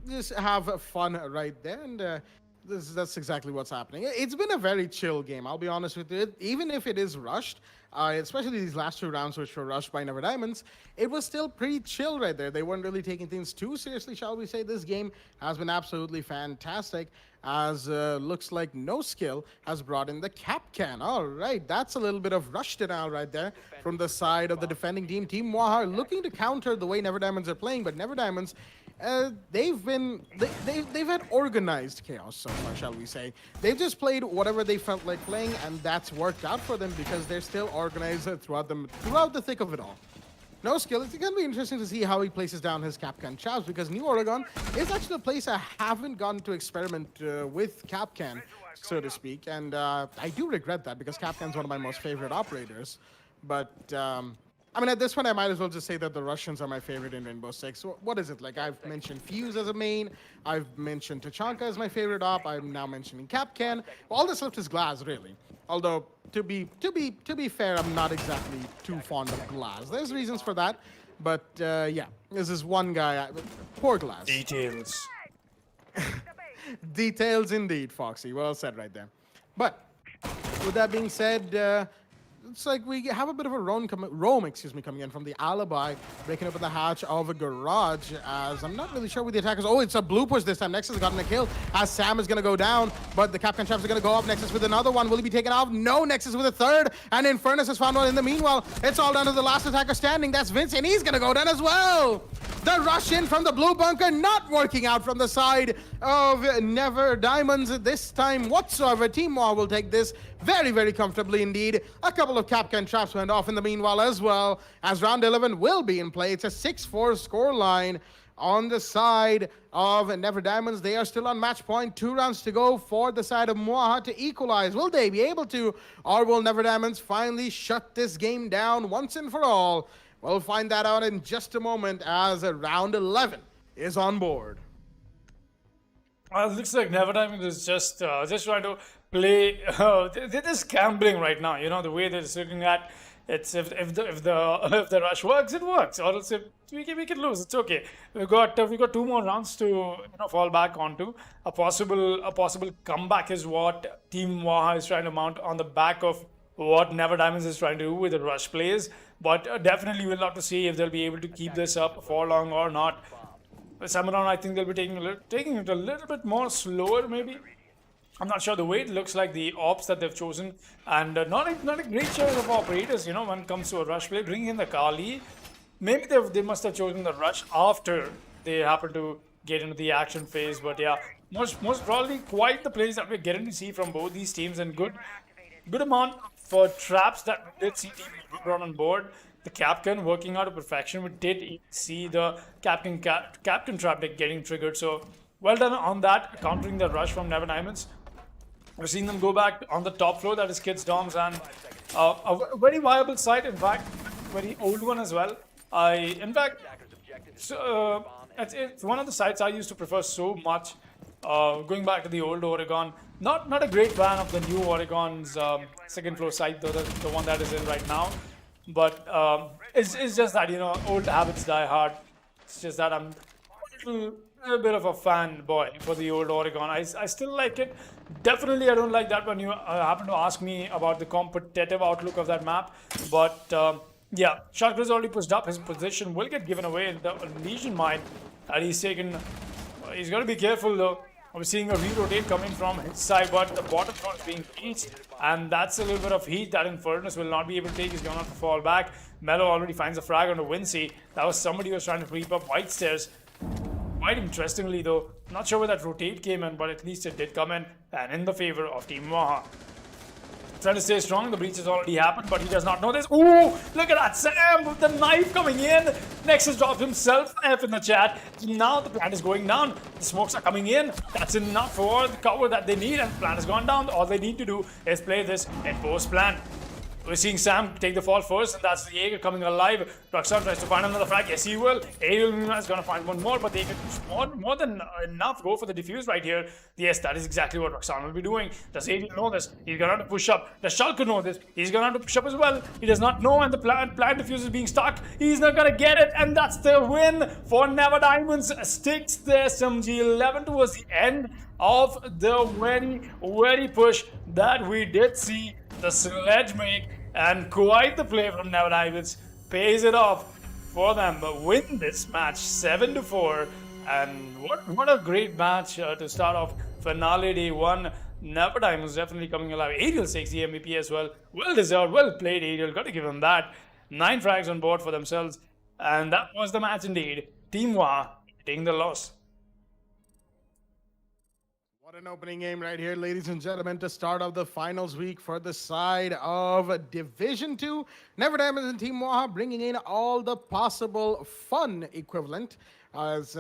just have fun right there. And that's exactly what's happening. It's been a very chill game, I'll be honest with you. Even if it is rushed, especially these last 2 rounds which were rushed by Never Diamonds, it was still pretty chill right there. They weren't really taking things too seriously, shall we say. This game has been absolutely fantastic, as looks like No Skill has brought in the cap can. All right, that's a little bit of rush denial right there from the side of the defending team. Team Mwaha looking to counter the way Never Diamonds are playing, but Never Diamonds, they've had organized chaos so far, shall we say. They've just played whatever they felt like playing, and that's worked out for them because they're still organized throughout the thick of it all. No Skill, it's going to be interesting to see how he places down his Capcan Chavs, because New Oregon is actually a place I haven't gotten to experiment with Capcan, so to speak, and I do regret that because Capcan's one of my most favorite operators. But I mean, at this point, I might as well just say that the Russians are my favorite in Rainbow Six. So what is it? Like, I've mentioned Fuse as a main, I've mentioned Tachanka as my favorite op, I'm now mentioning Capcan. All that's left is Glass, really. Although, to be fair, I'm not exactly too fond of Glass. There's reasons for that, but yeah, this is one guy. Poor Glass. Details. Details indeed, Foxy. Well said right there. But with that being said, it's like we have a bit of a roam coming in from the Alibi, breaking open the hatch of a garage, as I'm not really sure where the attackers... Oh, it's a blue push this time. Nexus has gotten a kill, as Sam is going to go down, but the Capcan Chaps are going to go up. Nexus with another one. Will he be taken off? No, Nexus with a third, and Infernus has found one. In the meanwhile, it's all down to the last attacker standing. That's Vince, and he's going to go down as well. The rush in from the blue bunker not working out from the side of Never Diamonds this time whatsoever. Team Mwaha will take this very, very comfortably indeed. A couple of Capcan traps went off in the meanwhile as well, as round 11 will be in play. It's a 6-4 scoreline on the side of Never Diamonds. They are still on match point. 2 rounds to go for the side of Mwaha to equalize. Will they be able to, or will Never Diamonds finally shut this game down once and for all? We'll find that out in just a moment as round 11 is on board. It looks like Never Diamonds is just trying to play. They're just gambling right now. You know, the way they're just looking at it's if the rush works, it works. Or else if we can lose, it's okay. We got 2 more rounds to fall back onto. A possible comeback is what Team Mwaha is trying to mount on the back of what Never Diamonds is trying to do with the rush plays. But definitely we'll have to see if they'll be able to keep this up for long or not. Some round, I think they'll be taking it a little bit more slower, maybe. I'm not sure. The way it looks like the ops that they've chosen, and not a great choice of operators, when it comes to a rush play. Bringing in the Kali, maybe they must have chosen the rush after they happen to get into the action phase. But yeah, most probably quite the plays that we're getting to see from both these teams, and good amount for traps that we did see Team brought on board. The Capcan working out to perfection. We did see the Capcan trap deck getting triggered. So well done on that, countering the rush from Never Diamonds. We're seeing them go back on the top floor, that is Kids Doms, and a very viable site, in fact, very old one as well. It's one of the sites I used to prefer so much, going back to the old Oregon. Not a great fan of the new Oregon's second floor site, though, the one that is in right now. But it's just that, old habits die hard. It's just that I'm a bit of a fanboy for the old Oregon. I still like it. Definitely, I don't like that when you happen to ask me about the competitive outlook of that map. But yeah, Shark is already pushed up. His position will get given away in the Legion mine that he's taken. He's got to be careful though. We're seeing a re-rotate coming from his side, but the bottom floor is being reached, and that's a little bit of heat that Infernus will not be able to take. He's going to have to fall back. Mello already finds a frag onto Wincy. That was somebody who was trying to creep up White Stairs. Quite interestingly though, not sure where that rotate came in, but at least it did come in, and in the favor of Team Mwaha. Trying to stay strong, the breach has already happened, but he does not know this. Ooh, look at that, Sam with the knife coming in. Nexus dropped himself F in the chat. Now the plant is going down. The smokes are coming in. That's enough for the cover that they need, and the plant has gone down. All they need to do is play this in post plant. We're seeing Sam take the fall first, and that's the Jaeger coming alive. Roxanne tries to find another frag. Yes, he will. Ariel is going to find one more, but they can more than enough go for the defuse right here. Yes, that is exactly what Roxanne will be doing. Does Ariel know this? He's going to have to push up. Does Shulker know this? He's going to have to push up as well. He does not know, and the plant defuse is being stuck. He's not going to get it, and that's the win for Never Diamonds. Sticks there, some G11 towards the end of the very push that we did see the sledge make, and quite the play from Never Diamonds pays it off for them, but win this match 7-4. And what a great match to start off finale day 1. Never Diamonds definitely coming alive. Ariel takes the MVP as well. Well deserved, well played Ariel, got to give him that. 9 frags on board for themselves, and that was the match indeed. Team Mwaha taking the loss. What an opening game right here, ladies and gentlemen, to start off the finals week for the side of Division 2. Never Diamonds and Team Mwaha bringing in all the possible fun equivalent as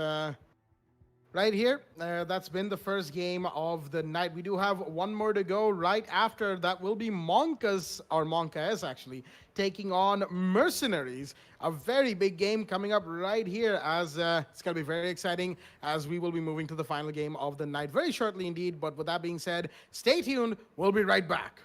right here. That's been the first game of the night. We do have one more to go right after. That will be Monka's, or Monka's actually, taking on Mercenaries. A very big game coming up right here, as it's going to be very exciting as we will be moving to the final game of the night very shortly indeed. But with that being said, stay tuned. We'll be right back.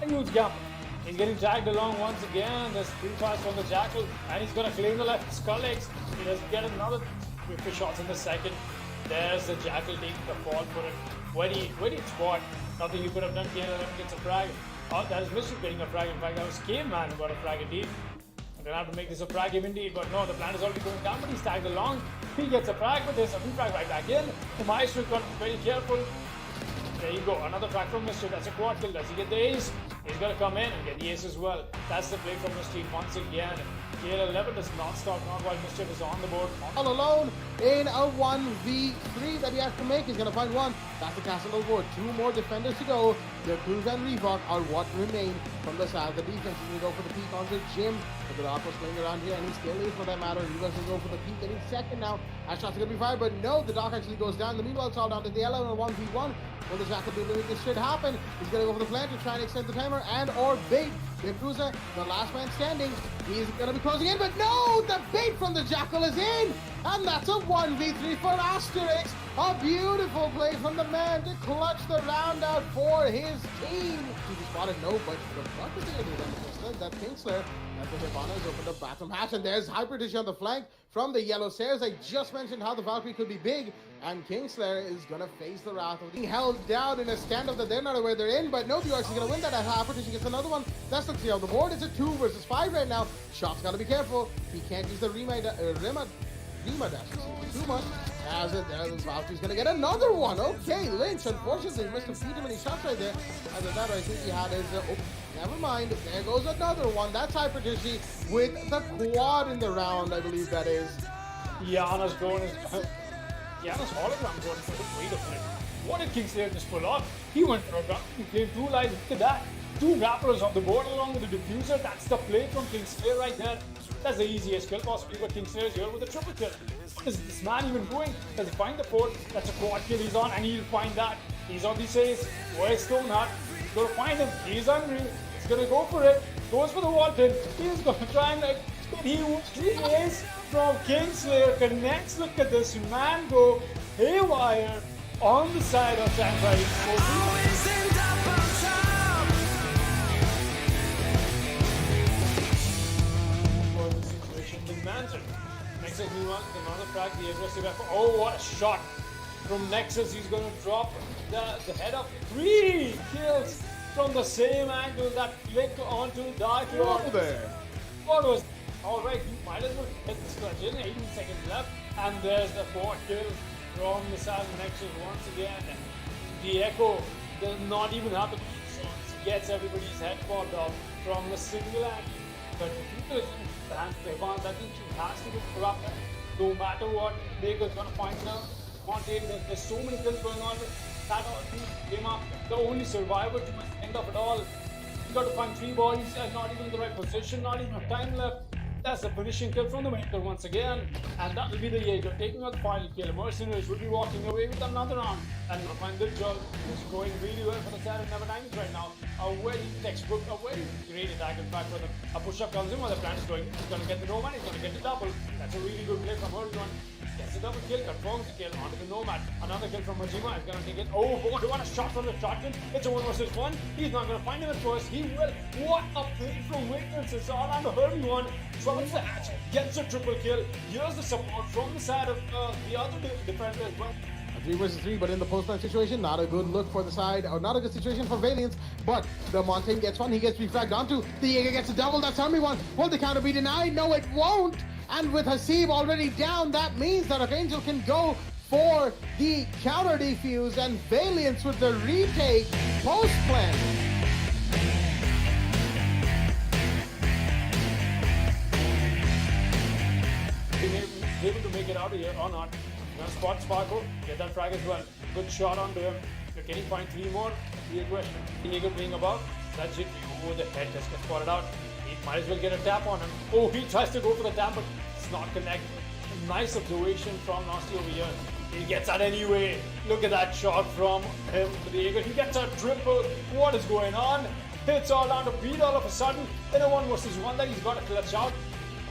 Huge gap. He's getting dragged along once again. There's 3 tries from the Jackal, and he's going to claim the left skull legs. He does get another 50 shots in the second. There's the Jackal taking the fall for it. Very spot. Nothing he could have done. Kane gets a frag. Oh, that is Mystery getting a frag. In fact, that was Caveman who got a frag indeed. I'm going to have to make this a frag game indeed, but no, the plan is already going down, but he's tagged along. He gets a frag, but there's a free frag right back in. The Maestro got very careful. There you go, another frag from Mystery. That's a quad kill. Does he get the ace? He's going to come in and get the ace as well. That's the play from Mystery once again. KL11 does not stop, not while Mischief is on the board. All alone in a 1v3 that he has to make. He's going to find one. That's the castle board. 2 more defenders to go. The Cruz and Reebok are what remain from the side of the defense. He's going to go for the peak on the Jim. The Doc was playing around here, and he still is for that matter. Reebok's going to go for the peak, getting second now. As shots are going to be fired, but no, the Doc actually goes down. The meanwhile, it's all down to the yellow in a 1v1. Will the Jackal be able to make this shit happen? He's going to go for the flank to try and extend the timer and or bait. The Cruiser, the last man standing. He's going to be closing in, but no! The bait from the Jackal is in! And that's a 1v3 for Asterix. A beautiful play from the man to clutch the round out for his team. He spotted no, but the fuck is he going to do that? Kingsler. That's the Hibana has opened up bathroom hatch, and there's Hyperdish on the flank from the yellow stairs. I just mentioned how the Valkyrie could be big, and Kingslayer is going to face the wrath of being held down in a standoff that they're not aware they're in, but no, the Orcs is going to win that. Hyperdish gets another one. That's looks on the board. It's a 2 versus 5 right now. Shot's got to be careful. He can't use the Rima dash too much. As it there, the Valkyrie's going to get another one. Okay, Lynch, unfortunately, missed a few too many shots right there. As of that, I think he had his... never mind. There goes another one. That's Hyperdishi with the quad in the round, I believe that is. Yana's going is... Yana's hologram going for the way to put it. What did Kingslayer just pull off? He went for a grab. He played 2 lives. Look at that. 2 grapplers on the board along with the diffuser. That's the play from Kingslayer right there. That's the easiest kill possibly, but Kingslayer's here with a triple kill. What is this man even doing? Does he find the port? That's a quad kill he's on, and he'll find that. He's on the safe. Where's Stoneheart? He's going to find him. He's hungry. He's going to go for it. Goes for the wall pin. He's going to try and he is from Kingslayer. Connects. Look at this man go haywire on the side of Sandfire. Nexus meanwhile, another frag, the aggressive effort. Oh, what a shot from Nexus. He's going to drop the head of 3 kills from the same angle that flicked onto Dark Lord. What was... Alright, you might as well hit this clutch in. 18 seconds left. And there's the 4th kill from the side of Nexus once again. The Echo does not even have to gets everybody's head popped off from a single angle. But because I think she has to be corrupt. No matter what, Baker's gonna find her. There's so many kills going on. That all came up. The only survivor to my end of it all You got to find 3 bodies and not even in the right position, not even have time left. That's the finishing kill from the Winter once again, and that will be the Jaeger taking out the final kill. Mercenaries will be walking away with another round, and we'll find this job is going really well for the side of number 9 right now. A very textbook, a very great attack in fact for them. A push-up comes in while the plan is going. He's going to get the Nomad, he's going to get the double. That's a really good play from Horizon. Gets the double kill, confirms the kill onto the Nomad. Another kill from Majima is going to take it. Oh, what a shot from the shotgun. It's a 1 versus 1. He's not going to find him at first. He will. What a play from Wickens. It's all on the Hurley one. Troubles the hatch, gets a triple kill. Here's the support from the side of the other defender as well. A 3 versus 3, but in the post-match situation, not a good look for the side, or not a good situation for Valiance, but the Montaigne gets one, he gets refragged onto, the Jaeger gets a double, that's only one. Will the counter be denied? No, it won't! And with Hasib already down, that means that Archangel can go for the counter defuse, and Valiance with the retake post-plan. Able to make it out of here or not. Gonna spot Sparko, get that frag as well. Good shot onto him. Can he find 3 more? Be a question. Jaeger being above. That's it. Oh, the head just got spotted out. He might as well get a tap on him. Oh, he tries to go for the tap, but it's not connect. Nice observation from Nasty over here. He gets that anyway. Look at that shot from him for the Jaeger. He gets a triple. What is going on? It's all down to beat all of a sudden. In a 1 versus 1 that he's got a clutch out.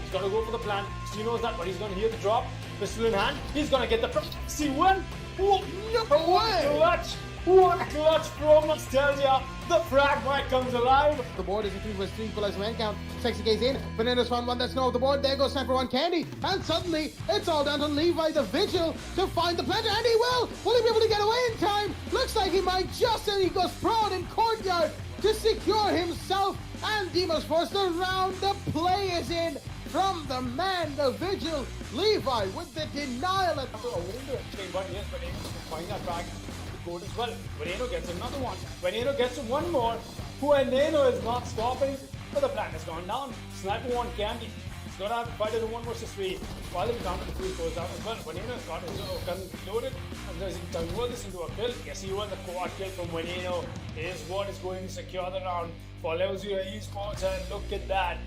He's got to go for the plan. He knows that, but he's going to hear the drop. Pistol in hand. He's going to get the C1. Oh, no way! Clutch. What a clutch from Nostalgia. The fragmite comes alive. The board is a 3 versus 3 equalizer man count. Sexy K's in. Bananas found one that's no of the board. There goes Sniper 1 Candy. And suddenly, it's all down to Levi the Vigil to find the planter. And he will! Will he be able to get away in time? Looks like he might just, and he goes prone in courtyard to secure himself. And Demon's forced the round. The play is in. From the man, the Vigil, Levi with the denial. But yes, but able to find that frag. Good as well. Veneno gets another one. Veneno gets one more. Veneno is not stopping, but the plan has gone down. Sniper 1 Candy. He's going to have to fight it in 1 versus 3. While the counter defuse goes down as well. Veneno's got his gun loaded, and does he convert this into a kill? Yes, he will. The quad kill from Veneno is what is going to secure the round for level 0 Esports, and look at that.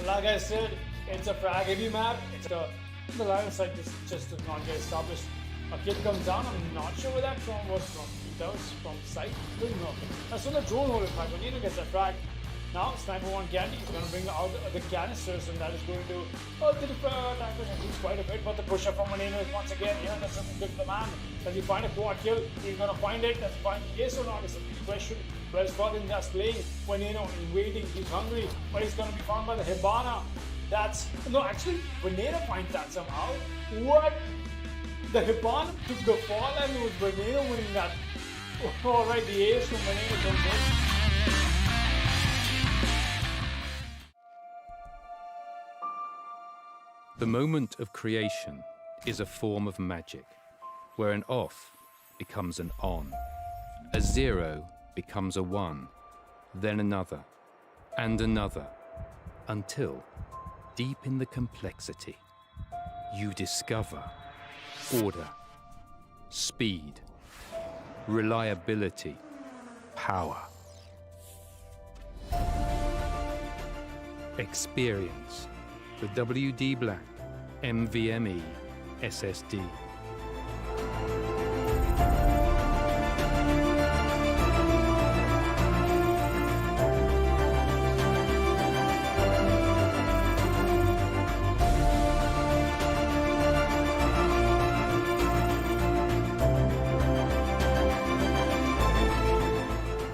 Like I said, it's a frag heavy map. It's the line of sight just does not get established. A kid comes down, I'm not sure where that was from. That was from sight. Didn't know. That's when the drone hole impact. Veneno gets that frag. Now, Sniper 1 Candy is going to bring out the canisters, and that is going to attackers at least quite a bit. But the push up from Veneno is once again here. That's something good for the man. Does he find a quad kill? He's going to find it. Does he find it? Yes or not? It's a big question. Well, Scotland just playing. Veneno is waiting. He's hungry, but he's going to be found by the Hibana. That's no, actually, Veneno finds that somehow. What? The Hibana took the fall, and it was Veneno winning that. Alright, the ace from Veneno comes in. The moment of creation is a form of magic, where an off becomes an on, a 0 becomes a 1, then another, and another, until, deep in the complexity, you discover order, speed, reliability, power. Experience the WD Black NVMe SSD.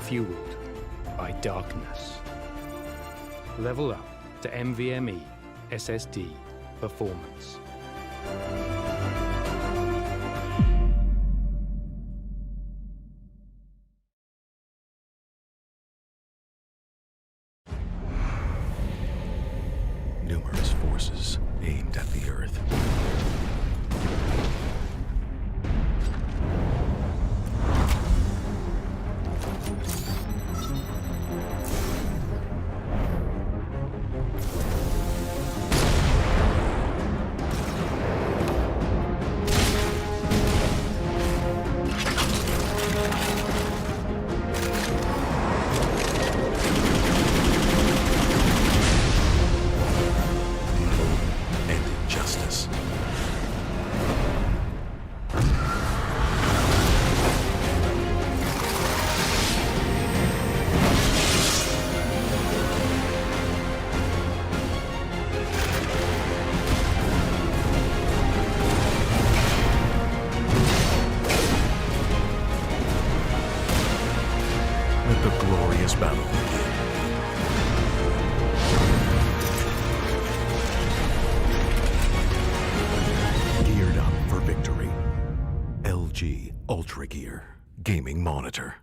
Fueled by darkness. Level up to NVMe SSD performance. Numerous forces aimed at the Earth. Let the glorious battle begin. Geared up for victory. LG Ultragear Gaming Monitor.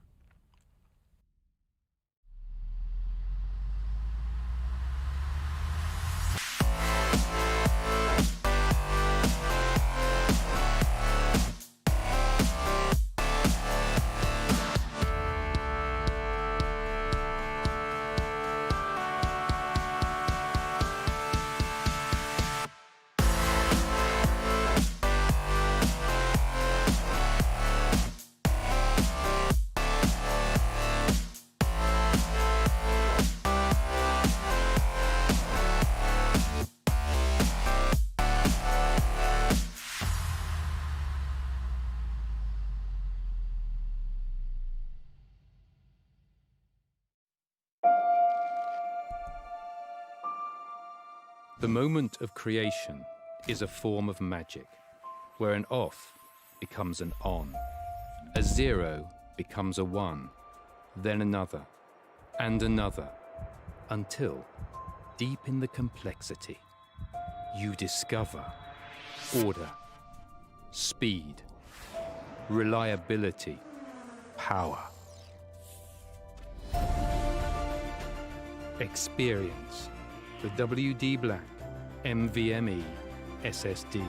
The moment of creation is a form of magic, where an off becomes an on, a zero becomes a one, then another, and another, until, deep in the complexity, you discover order, speed, reliability, power, experience the WD Black NVMe SSD.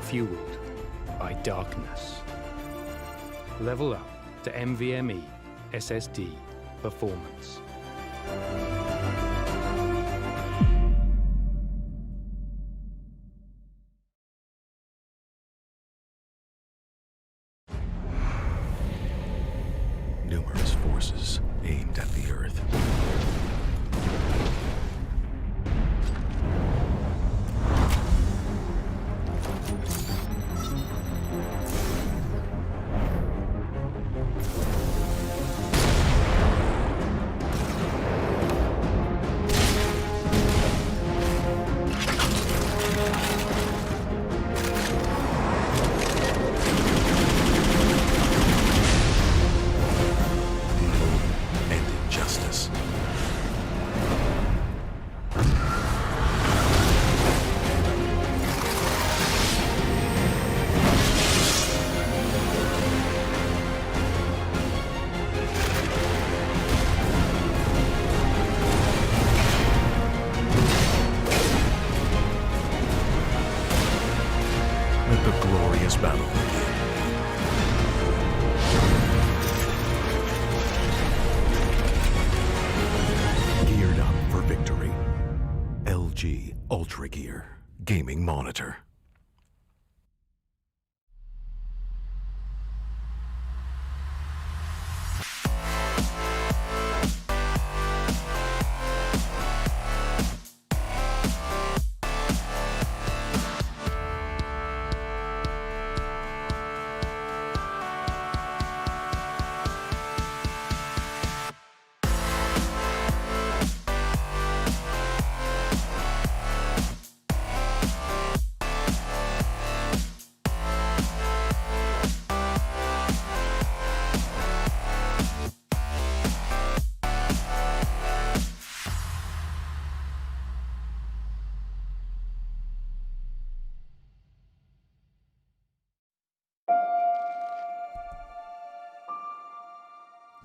Fueled by darkness. Level up to NVMe SSD performance. Numerous forces aimed at the Earth. And injustice. Let the glorious battle begin. Geared up for victory. LG Ultragear Gaming Monitor.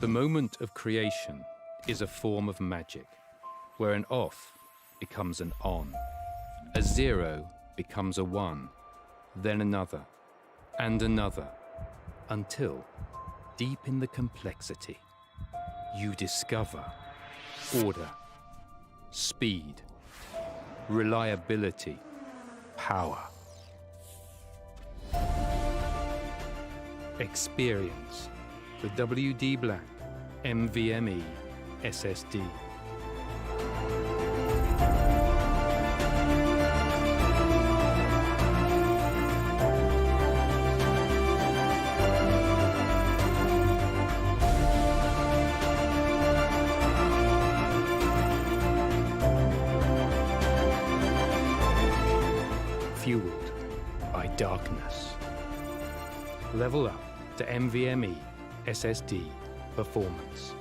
The moment of creation is a form of magic, where an off becomes an on, a zero becomes a one, then another, and another, until, deep in the complexity, you discover order, speed, reliability, power, experience the WD Black NVMe SSD. darkness. Level up to NVMe SSD performance.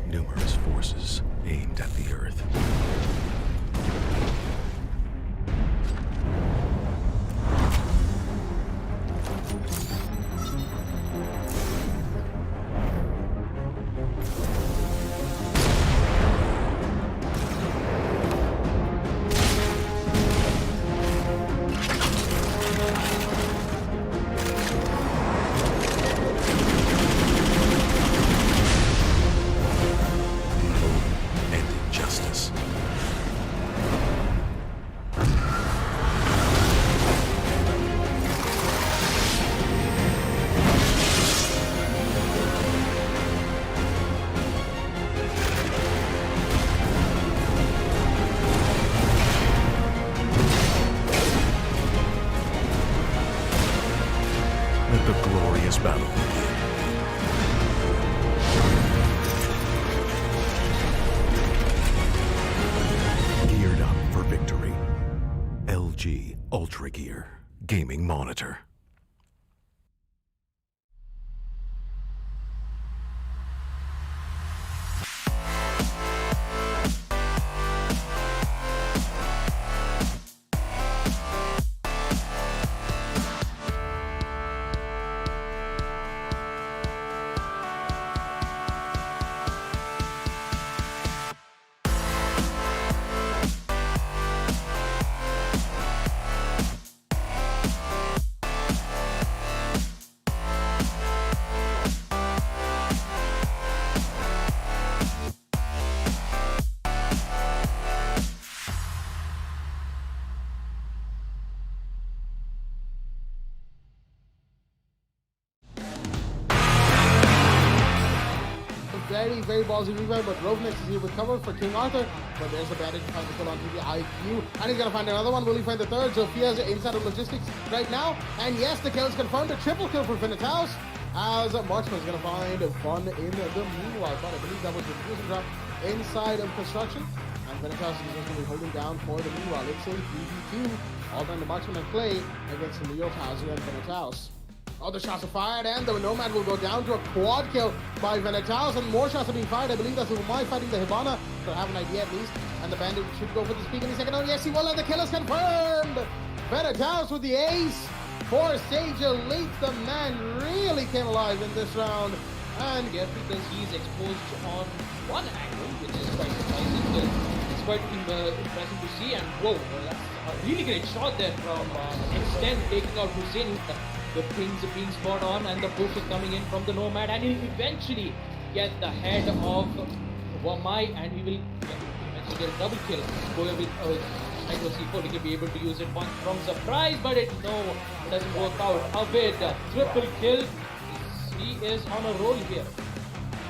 Numerous forces aimed at the Earth. And injustice. Let the glorious battle begin. Geared up for victory. LG Ultragear Gaming Monitor. Very ballsy revive, but Rovnex is here with cover for King Arthur. But there's a bandage to find the kill onto the IQ. And he's gonna find another one. Will he find the third? Sophia's inside of logistics right now. And yes, the kill is confirmed. A triple kill for Finitaus. As Marksman's gonna find fun in the meanwhile. But I believe that was the fusion drop inside of construction. And Finitaus is just gonna be holding down for the meanwhile. It's a 3v2. All time the Marksman and play against Leo Tazu and Finitaus. Oh, the shots are fired, and the Nomad will go down to a quad kill by Venetaus, and more shots are being fired. I believe that's Umai fighting the Hibana, so I have an idea at least. And the Bandit should go for the speak any second. Oh, yes, he will, and the kill is confirmed! Venetaus with the ace for Sage Elite. The man really came alive in this round. And Here because he's exposed on one angle, which is quite surprising. It's quite impressive to see, and whoa, that's a really great shot there from Extend taking out Hussein. The pings are being spot on, and the push is coming in from the Nomad, and he'll eventually get the head of Wamai, and he will eventually get a double kill. Going with Micro C4, he can be able to use it once from surprise, but it doesn't work out. Abid, triple kill. He is on a roll here,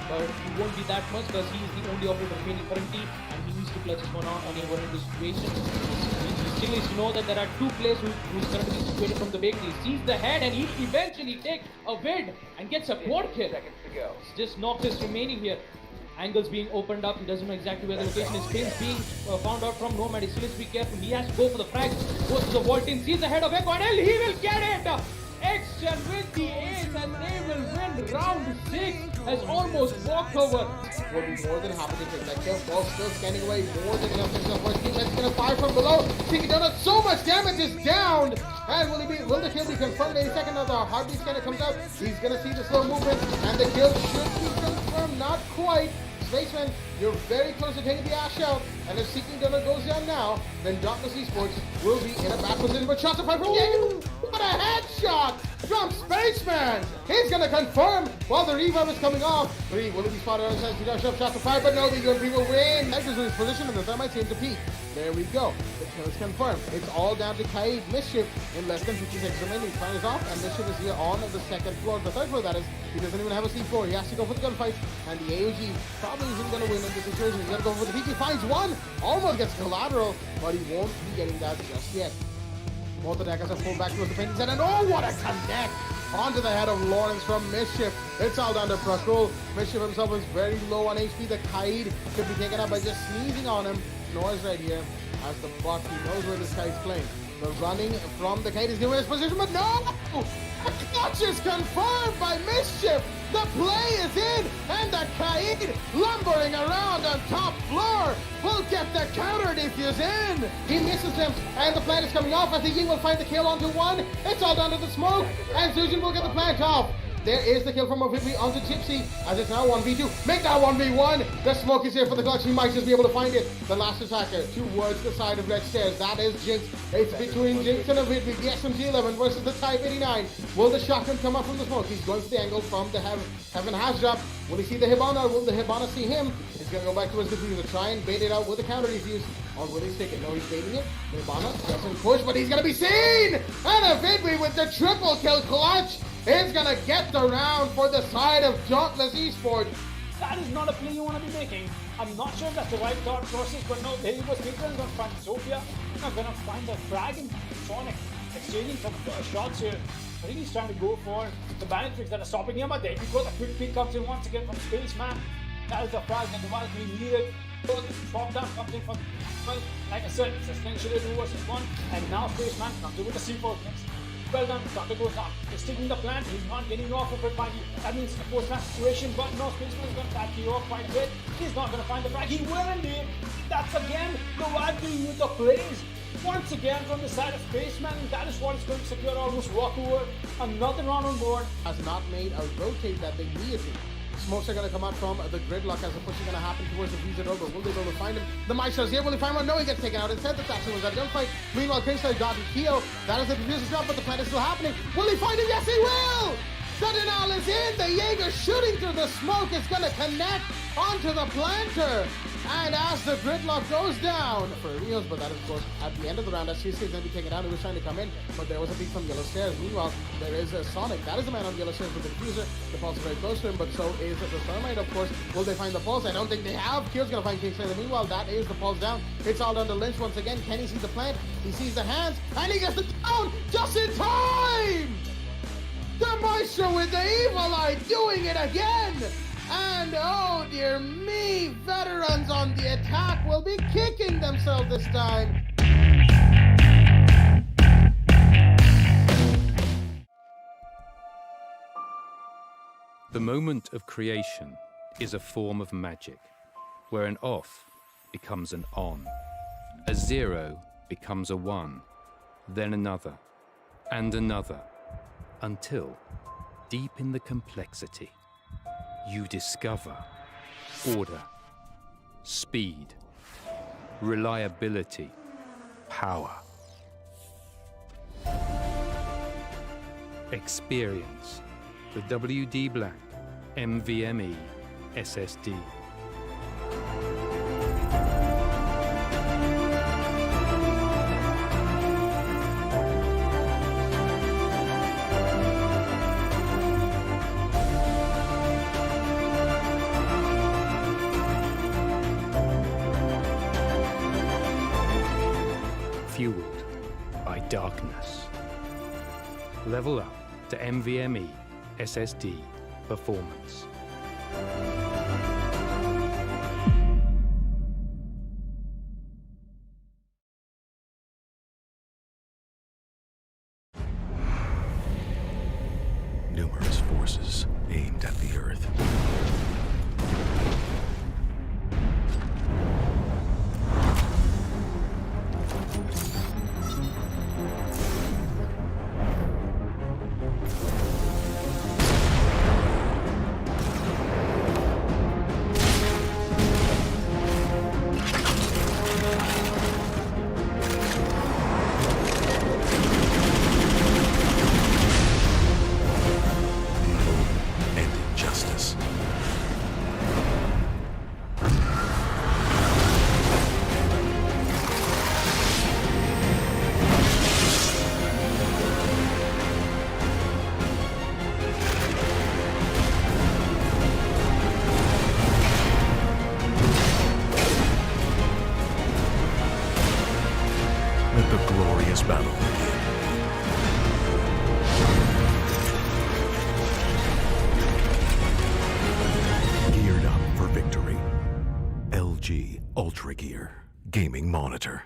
but he won't be that much because he is the only operator remaining currently, and he needs to clutch this one out on a 1-2 situation. He still needs to know that there are two players who's currently situated from the bakery. He sees the head, and he eventually takes a vid and gets a quad kill. Just Noctis remaining here. Angles being opened up. He doesn't know exactly where the location is. Pins being found out from Nomad. He still has to be careful. He has to go for the frag. Goes to the vault in. Sees the head of Echo, and he will get it. Action with the ace, and they will win round 6 as almost walkover. will be more than happy to take that kill. Ball still scanning away more than enough himself. First teammate's gonna fire from below. Thinking down so much damage is downed. And will the kill be confirmed any second? As the heartbeat scanner comes out, he's gonna see the slow movement, and the kill should be confirmed. Not quite. Spaceman, you're very close to taking the Ash out, and if Seeking Donor goes down now, then Darkness Esports will be in a back position. But shots are fired from Diego. What a headshot from Spaceman! He's gonna confirm while the revive is coming off. Three, will it be spotted on the side? Shots are fired, but no, the UMP will win. Nexus in his position, and the Thermite seems to peak. There we go. The kill is confirmed. It's all down to Kaid. Mischief in less than 50 seconds remaining. Time is off, and Mischief is here on the second floor. The third floor, that is. He doesn't even have a C4. He has to go for the gunfight, and the AOG probably isn't going to win in this situation. He's going to go for the peak. He finds one. Almost gets collateral, but he won't be getting that just yet. Both attackers are pulled back towards the painting set, and oh, what a connect onto the head of Lawrence from Mischief. It's all down to Prakul. Mischief himself is very low on HP. The Kaid could be taken up by just sneezing on him. Noise right here as the bot, he knows where this guy is playing. The running from the Kaid is given his position, but no! A clutch is confirmed by Mischief! The play is in, and the Kaid, lumbering around on top floor, will get the counter defuse in! He misses them, and the plant is coming off. I think he will find the kill onto one. It's all down to the smoke, and Zujin will get the plant off. There is the kill from Ovibri onto Gypsy, as it's now 1v2. Make that 1v1! The smoke is here for the clutch. He might just be able to find it. The last attacker towards the side of Red Stairs. That is Jinx. It's between Jinx and Ovibri. The SMG11 versus the Type 89. Will the shotgun come up from the smoke? He's going for the angle from the Heaven has dropped. Will he see the Hibana? Will the Hibana see him? He's going to go back to his diffuser. Try and bait it out with the counter defuse. Or will he stick it? No, he's baiting it. The Hibana doesn't push, but he's going to be seen! And Ovibri with the triple kill clutch is going to get the round for the side of Dauntless Esports. That is not a play you want to be making. I'm not sure if that's the right thought process, but no, there he was. Peter is going to find Sophia. Not going to find the frag and Sonic exchanging some shots here. I think he's trying to go for the bandit tricks that are stopping him, but there we go. The quick peek comes in once again from Spaceman. That is the frag that the one we needed. So the drop down comes in from, well, like I said, it's essentially 2 versus 1, and now Spaceman comes in with the C4 next. Well done, Thunder goes up. He's sticking the plant, he's not getting off of it, Mikey. That means a post-match situation, but no, Spaceman is going to back you off quite a bit. He's not going to find the frag. He will indeed. That's again the wild doing with the plays. Once again from the side of Spaceman, and that is what is going to secure almost walkover. Another round on board. Has not made a rotate that they needed to. Smokes are going to come out from the gridlock as the push is going to happen towards the Visa over. Will they be able to find him? The Maestro's here. Will he find one? No, he gets taken out. Instead, the Saxon was at a gunfight. Meanwhile, Kingstar got Keo. That is the diffuser drop, but the plant is still happening. Will he find him? Yes, he will! The denial is in. The Jaeger shooting through the smoke is going to connect onto the planter. And as the gridlock goes down for Rios, but that is of course at the end of the round as Cheesecake is going to be taken down. He was trying to come in, but there was a peek from Yellow Stairs. Meanwhile, there is a Sonic. That is the man on Yellow Stairs with the diffuser. The pulse is very close to him, but so is the Thermite, of course. Will they find the pulse? I don't think they have. Kyo's going to find Kingstar. Meanwhile, that is the pulse down. It's all down to Lynch once again. Can he see the plant? He sees the hands, and he gets the down just in time! The Maestro with the evil eye doing it again! And oh dear me, veterans on the attack will be kicking themselves this time. The moment of creation is a form of magic, where an off becomes an on, a 0 becomes a 1, then another, and another, until, deep in the complexity, you discover order, speed, reliability, power. Experience the WD Black NVMe SSD. Fueled by darkness. Level up to NVMe SSD performance. Numerous forces aimed at the Earth. Ultragear gaming monitor.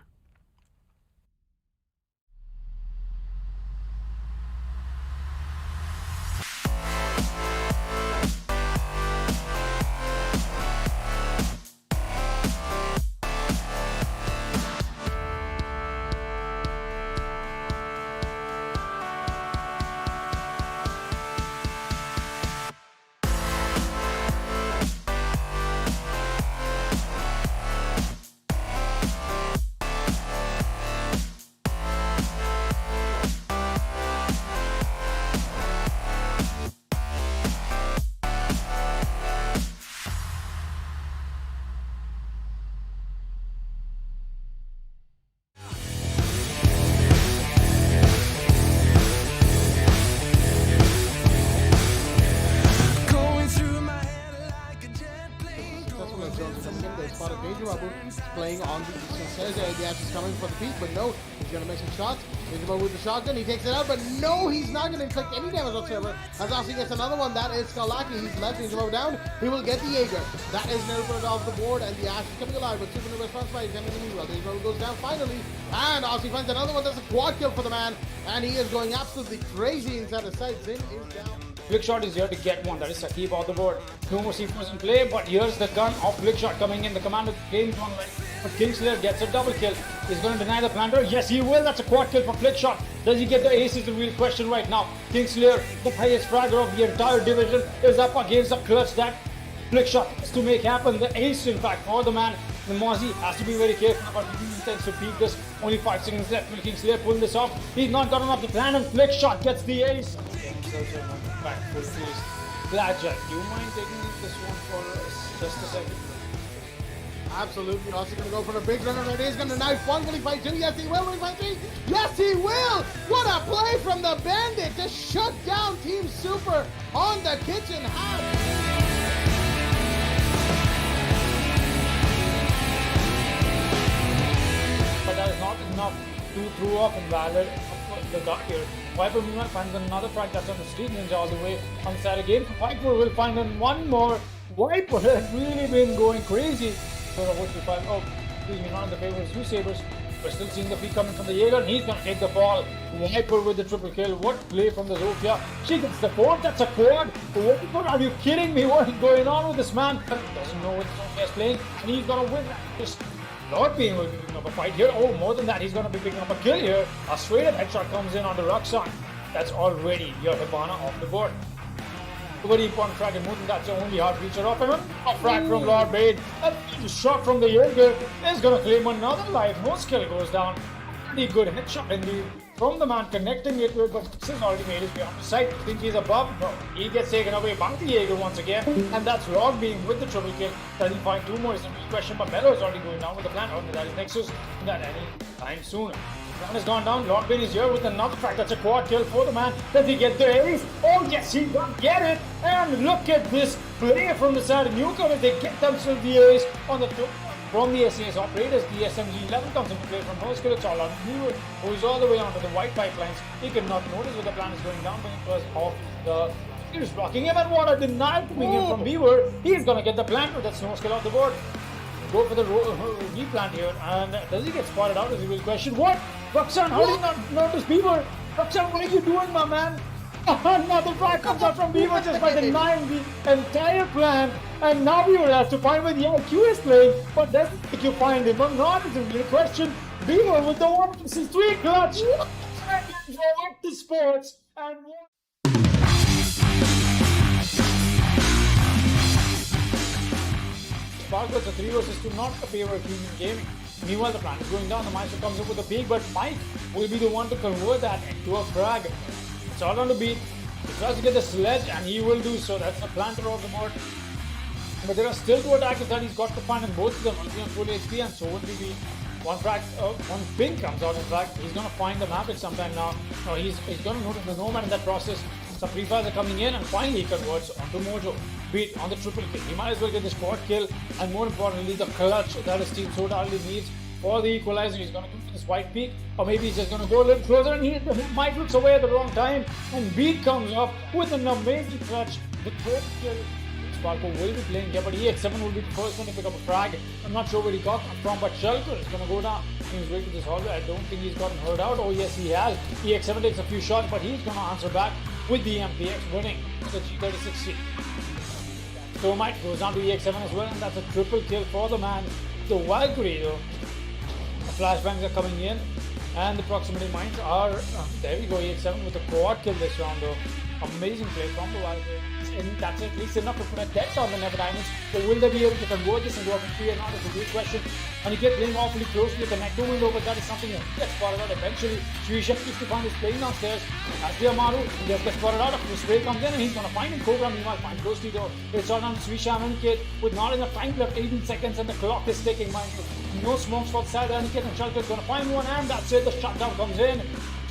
Playing on the eastern stairs there. The Ash is coming for the peak, but no, he's going to make some shots. Ninjaba with the shotgun, he takes it out, but no, he's not going to inflict any damage whatsoever. As Aussie gets another one, that is Skalaki. He's left Ninjaba down. He will get the Jaeger. That is never put off the board, and the Ash is coming alive, but Super Nova response by coming in well. Ninjaba goes down finally, and Aussie finds another one. That's a quad kill for the man, and he is going absolutely crazy inside the side. Zin is down. Flickshot is here to get one. That is Saqib off the board. No more C4s in play, but here's the gun of Flickshot coming in. The commander claims one right, but Kingslayer gets a double kill. He's going to deny the planter. Yes, he will. That's a quad kill for Flickshot. Does he get the ace is the real question right now. Kingslayer, the highest fragger of the entire division, is up against a clutch that Flickshot has to make happen. The ace, in fact, for the man. The Mwaha has to be very careful about he intends to peek this. Only 5 seconds left. Will Kingslayer pull this off? He's not got enough to plan, and Flickshot gets the ace. Back full freeze. Blackjack, do you mind taking this one for just a second? Absolutely. Also going to go for a big runner. He's going to knife one. Will he fight two? Yes, he will. Will he fight three? Yes, he will. What a play from the Bandit to shut down Team Super on the kitchen half. But that is not enough to throw off Invalid the gut here. Viper meanwhile finds another frag that's on the street ninja all the way on the side again. Viper will find one more. Viper has really been going crazy. So what we find, oh, excuse me, not in the favor of Sabers. We're still seeing the peak coming from the Jaeger, and he's gonna take the ball. Viper with the triple kill. What play from the Zofia. She gets the fourth, that's a quad. What are you kidding me? What is going on with this man? Doesn't know what Zofia is playing, and he's gonna win. Just not being able to pick up a fight here. Oh, more than that, he's gonna be picking up a kill here. A straight up headshot comes in on the Ruxon. That's already your Hibana off the board. A very important frag, and more than that's the only hard feature of him. A frag from Lord Bade. A shot from the Jaeger is gonna claim another life. No skill goes down. The good headshot indeed from the man connecting it to it, but this has already made his way on the side. Think he's above? No. He gets taken away by the Jaeger once again, and that's Lord being with the triple kill. Does he find two more is a real question, but Mello is already going down with the plan. Oh, that is Nexus. Not any time soon. One has gone down. Lord Bane is here with another frag. That's a quad kill for the man. Does he get the ace? Oh yes, he will get it. And look at this play from the side of Newcomers. They get themselves the ace on the from the SAS operators. The SMG-11 comes into play from no skill. It's all on Hero, who is all the way onto the white pipelines. He cannot notice what the plan is going down because of the he was blocking him, and what a denial coming in from Beaver. He's gonna get the plant with that snow skill off the board. Go for the replant here, and does he get spotted out is the real question. What? Ruxan, how did you not notice Beaver? Ruxan, what are you doing, my man? Another frag comes out from Beaver just by denying the entire plan, and now Beaver has to find where the IQ is playing, but doesn't think you find him or not is the real question. Beaver with the 1-3 clutch. What the sports and Sparkles a 3 versus 2, not a favor of human gaming. Meanwhile, the plan is going down. The Maestro comes up with a peak, but Mike will be the one to convert that into a frag. It's all on the beat. He tries to get the sledge, and he will do so. That's the planter of the board. But there are still 2 attackers that he's got to find, and both of them will be on full HP, and so will be one ping comes out. In fact, he's going to find the Maverick sometime now. No, he's going to notice the Nomad in that process. Some pre-fires are coming in, and finally he converts onto Mojo. Beat on the triple kill. He might as well get the squad kill, and more importantly, the clutch that his team so badly needs for the equalizer. He's going to go for this white peak, or maybe he's just going to go a little closer, and he might looks away at the wrong time, and Beat comes up with an amazing clutch. The third kill Sparko will be playing here, but EX7 will be the first one to pick up a frag. I'm not sure where he got from, but Shulker is going to go down. He's way to this hallway. I don't think he's gotten hurt out. Oh yes, he has. EX7 takes a few shots, but he's going to answer back with the MPX, winning the G36C. Tomite goes down to EX7 as well, and that's a triple kill for the man. The Valkyrie though. The flashbangs are coming in, and the proximity mines are. There we go, EX7 with a quad kill this round though. Amazing play from the Valkyrie. And that's at least enough to put a dent on the Never Diamonds. But will they be able to convert this into a victory or not? It's a good question. And you get playing awfully closely at the Necto window, but that is something that gets spotted out eventually. Swisha keeps to find his playing downstairs. As the Amaru just gets spotted out. The spray comes in and he's going to find him. Cobra meanwhile find closely though. It's all on Swisha and Aniket with not enough time left. 18 seconds and the clock is ticking. No smokes for the side. Aniket and Shulker is going to find one, and that's it. The shutdown comes in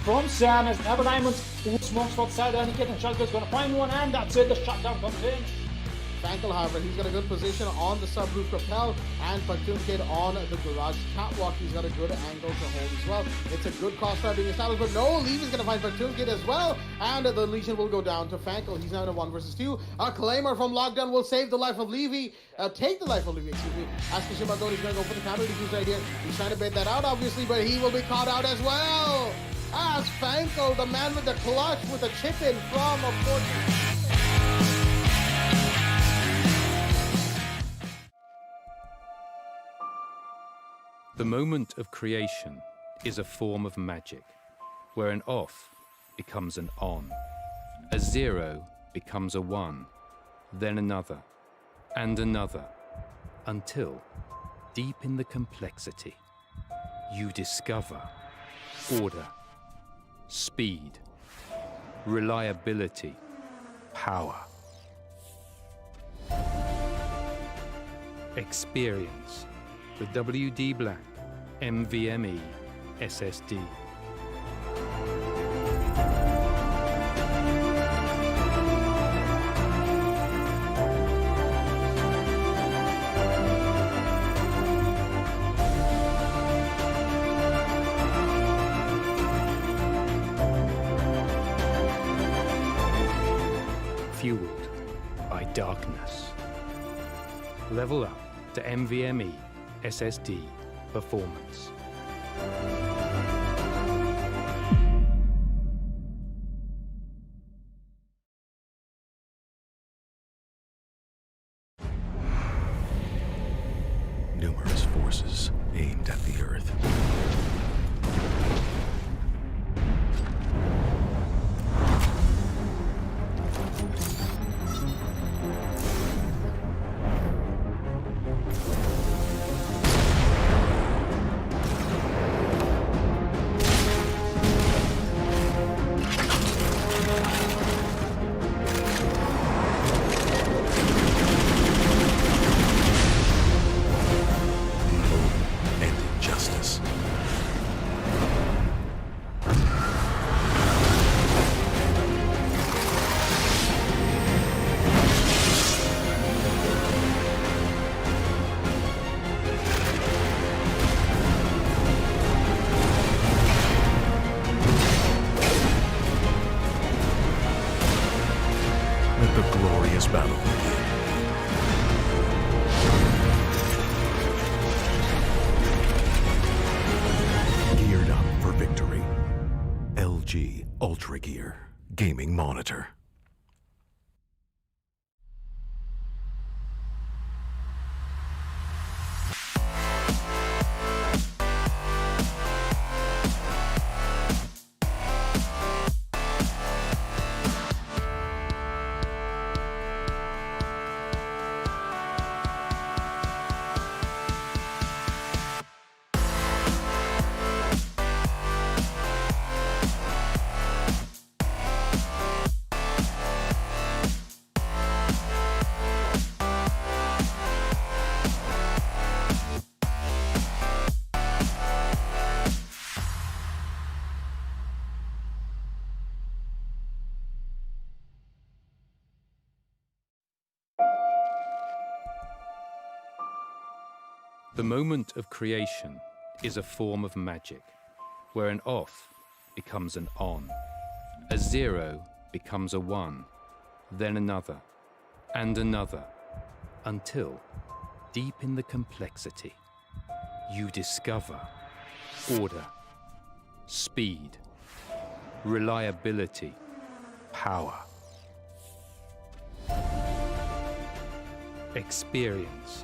from Sam as Never Diamonds, who smokes for the side. Aniket and Shulker is going to find one, and that's it. The shutdown comes in. Fankel, however, he's got a good position on the subroof propel, and Platoon Kid on the garage catwalk. He's got a good angle to hold as well. It's a good crossfire being established, but no, Leave is going to find Platoon Kid as well, and the Legion will go down to Fankel. He's now in a 1 versus 2. A Claymore from Lockdown will save the life of Levy, take the life of Levy, excuse me. As Kishima he's going to go for the camera defuse right here. He's trying to bait that out, obviously, but he will be caught out as well. As Fankel, the man with the clutch with a chip in from, of course. The moment of creation is a form of magic, where an off becomes an on, a 0 becomes a 1, then another, and another, until, deep in the complexity, you discover order, speed, reliability, power, experience the WD Black NVMe SSD. Fueled by darkness. Level up to NVMe SSD performance. Numerous forces aimed at the Earth. Let the glorious battle begin. Geared up for victory. LG Ultragear Gaming Monitor. The moment of creation is a form of magic, where an off becomes an on, a 0 becomes a 1, then another, and another, until, deep in the complexity, you discover order, speed, reliability, power. Experience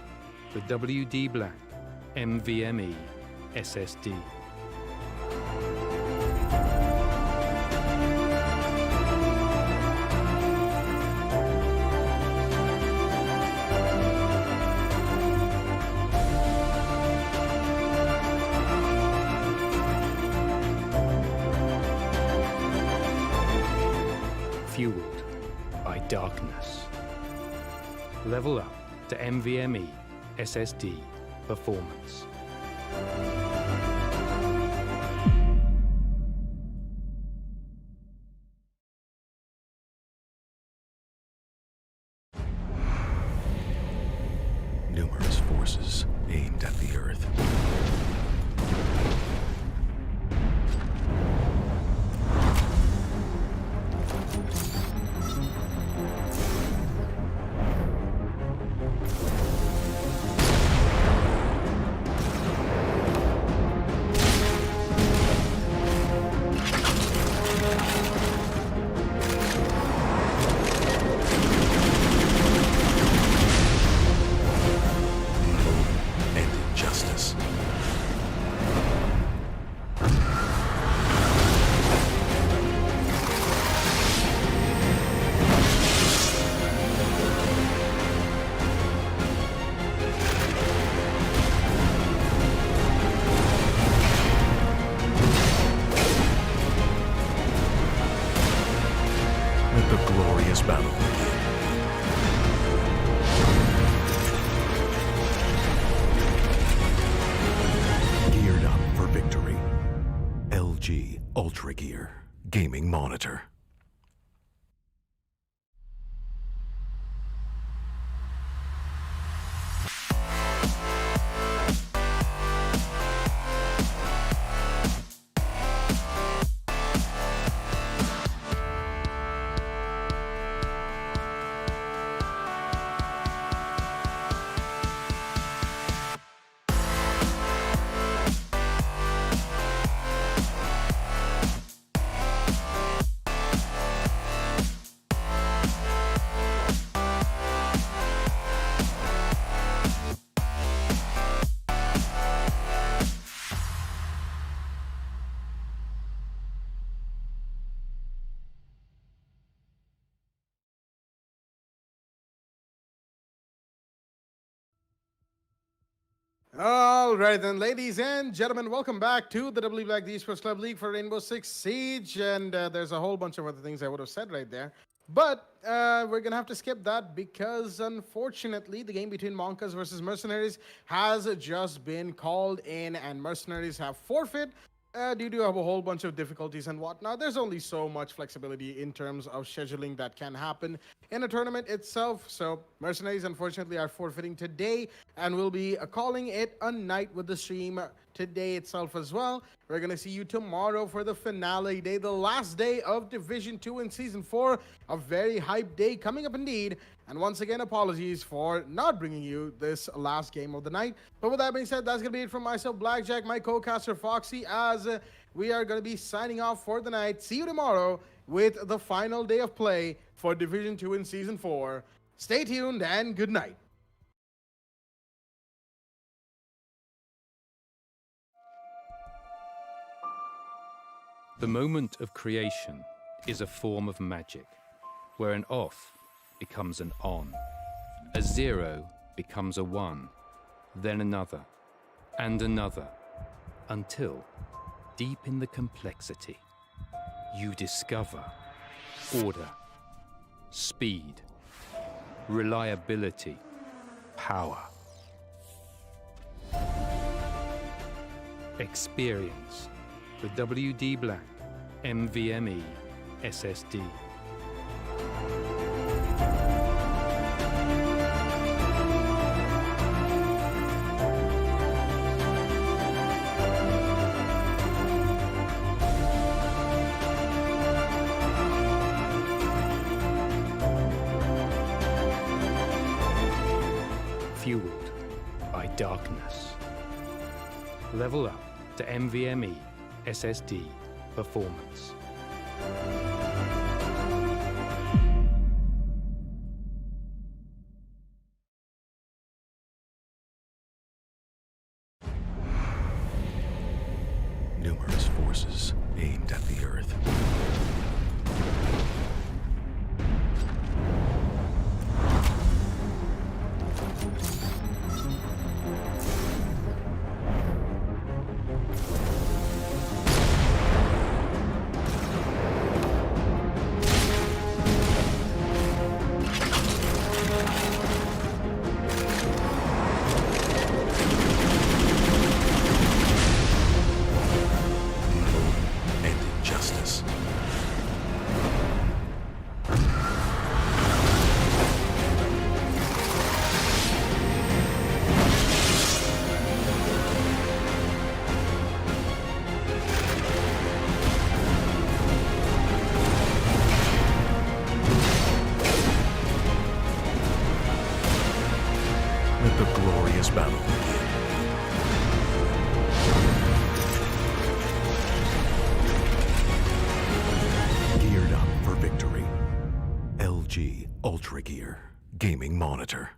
the WD Black NVMe SSD. Fueled by darkness. Level up to NVMe SSD performance. Numerous forces aimed at the Earth. And injustice. Let the glorious battle begin. Geared up for victory. LG Ultragear Gaming Monitor. All right, then, ladies and gentlemen, welcome back to the W Black the Esports Club League for Rainbow Six Siege. And there's a whole bunch of other things I would have said right there. But we're going to have to skip that because, unfortunately, the game between Monkas versus Mercenaries has just been called in, and Mercenaries have forfeit due to a whole bunch of difficulties and whatnot. There's only so much flexibility in terms of scheduling that can happen in a tournament itself. So Mercenaries, unfortunately, are forfeiting today, and we'll be calling it a night with the stream today itself as well. We're going to see you tomorrow for the finale day, the last day of Division 2 in Season 4. A very hyped day coming up indeed. And once again, apologies for not bringing you this last game of the night. But with that being said, that's going to be it from myself, Blackjack, my co-caster, Foxy, as we are going to be signing off for the night. See you tomorrow with the final day of play for Division 2 in Season 4. Stay tuned and good night. The moment of creation is a form of magic, where an off becomes an on, a 0 becomes a 1, then another, and another, until, deep in the complexity, you discover order, speed, reliability, power. Experience the WD Black NVMe SSD. fueled by darkness. Level up to NVMe SSD performance. Numerous forces aimed at the Earth. And injustice. Let the glorious battle begin. Geared up for victory. LG Ultragear Gaming Monitor.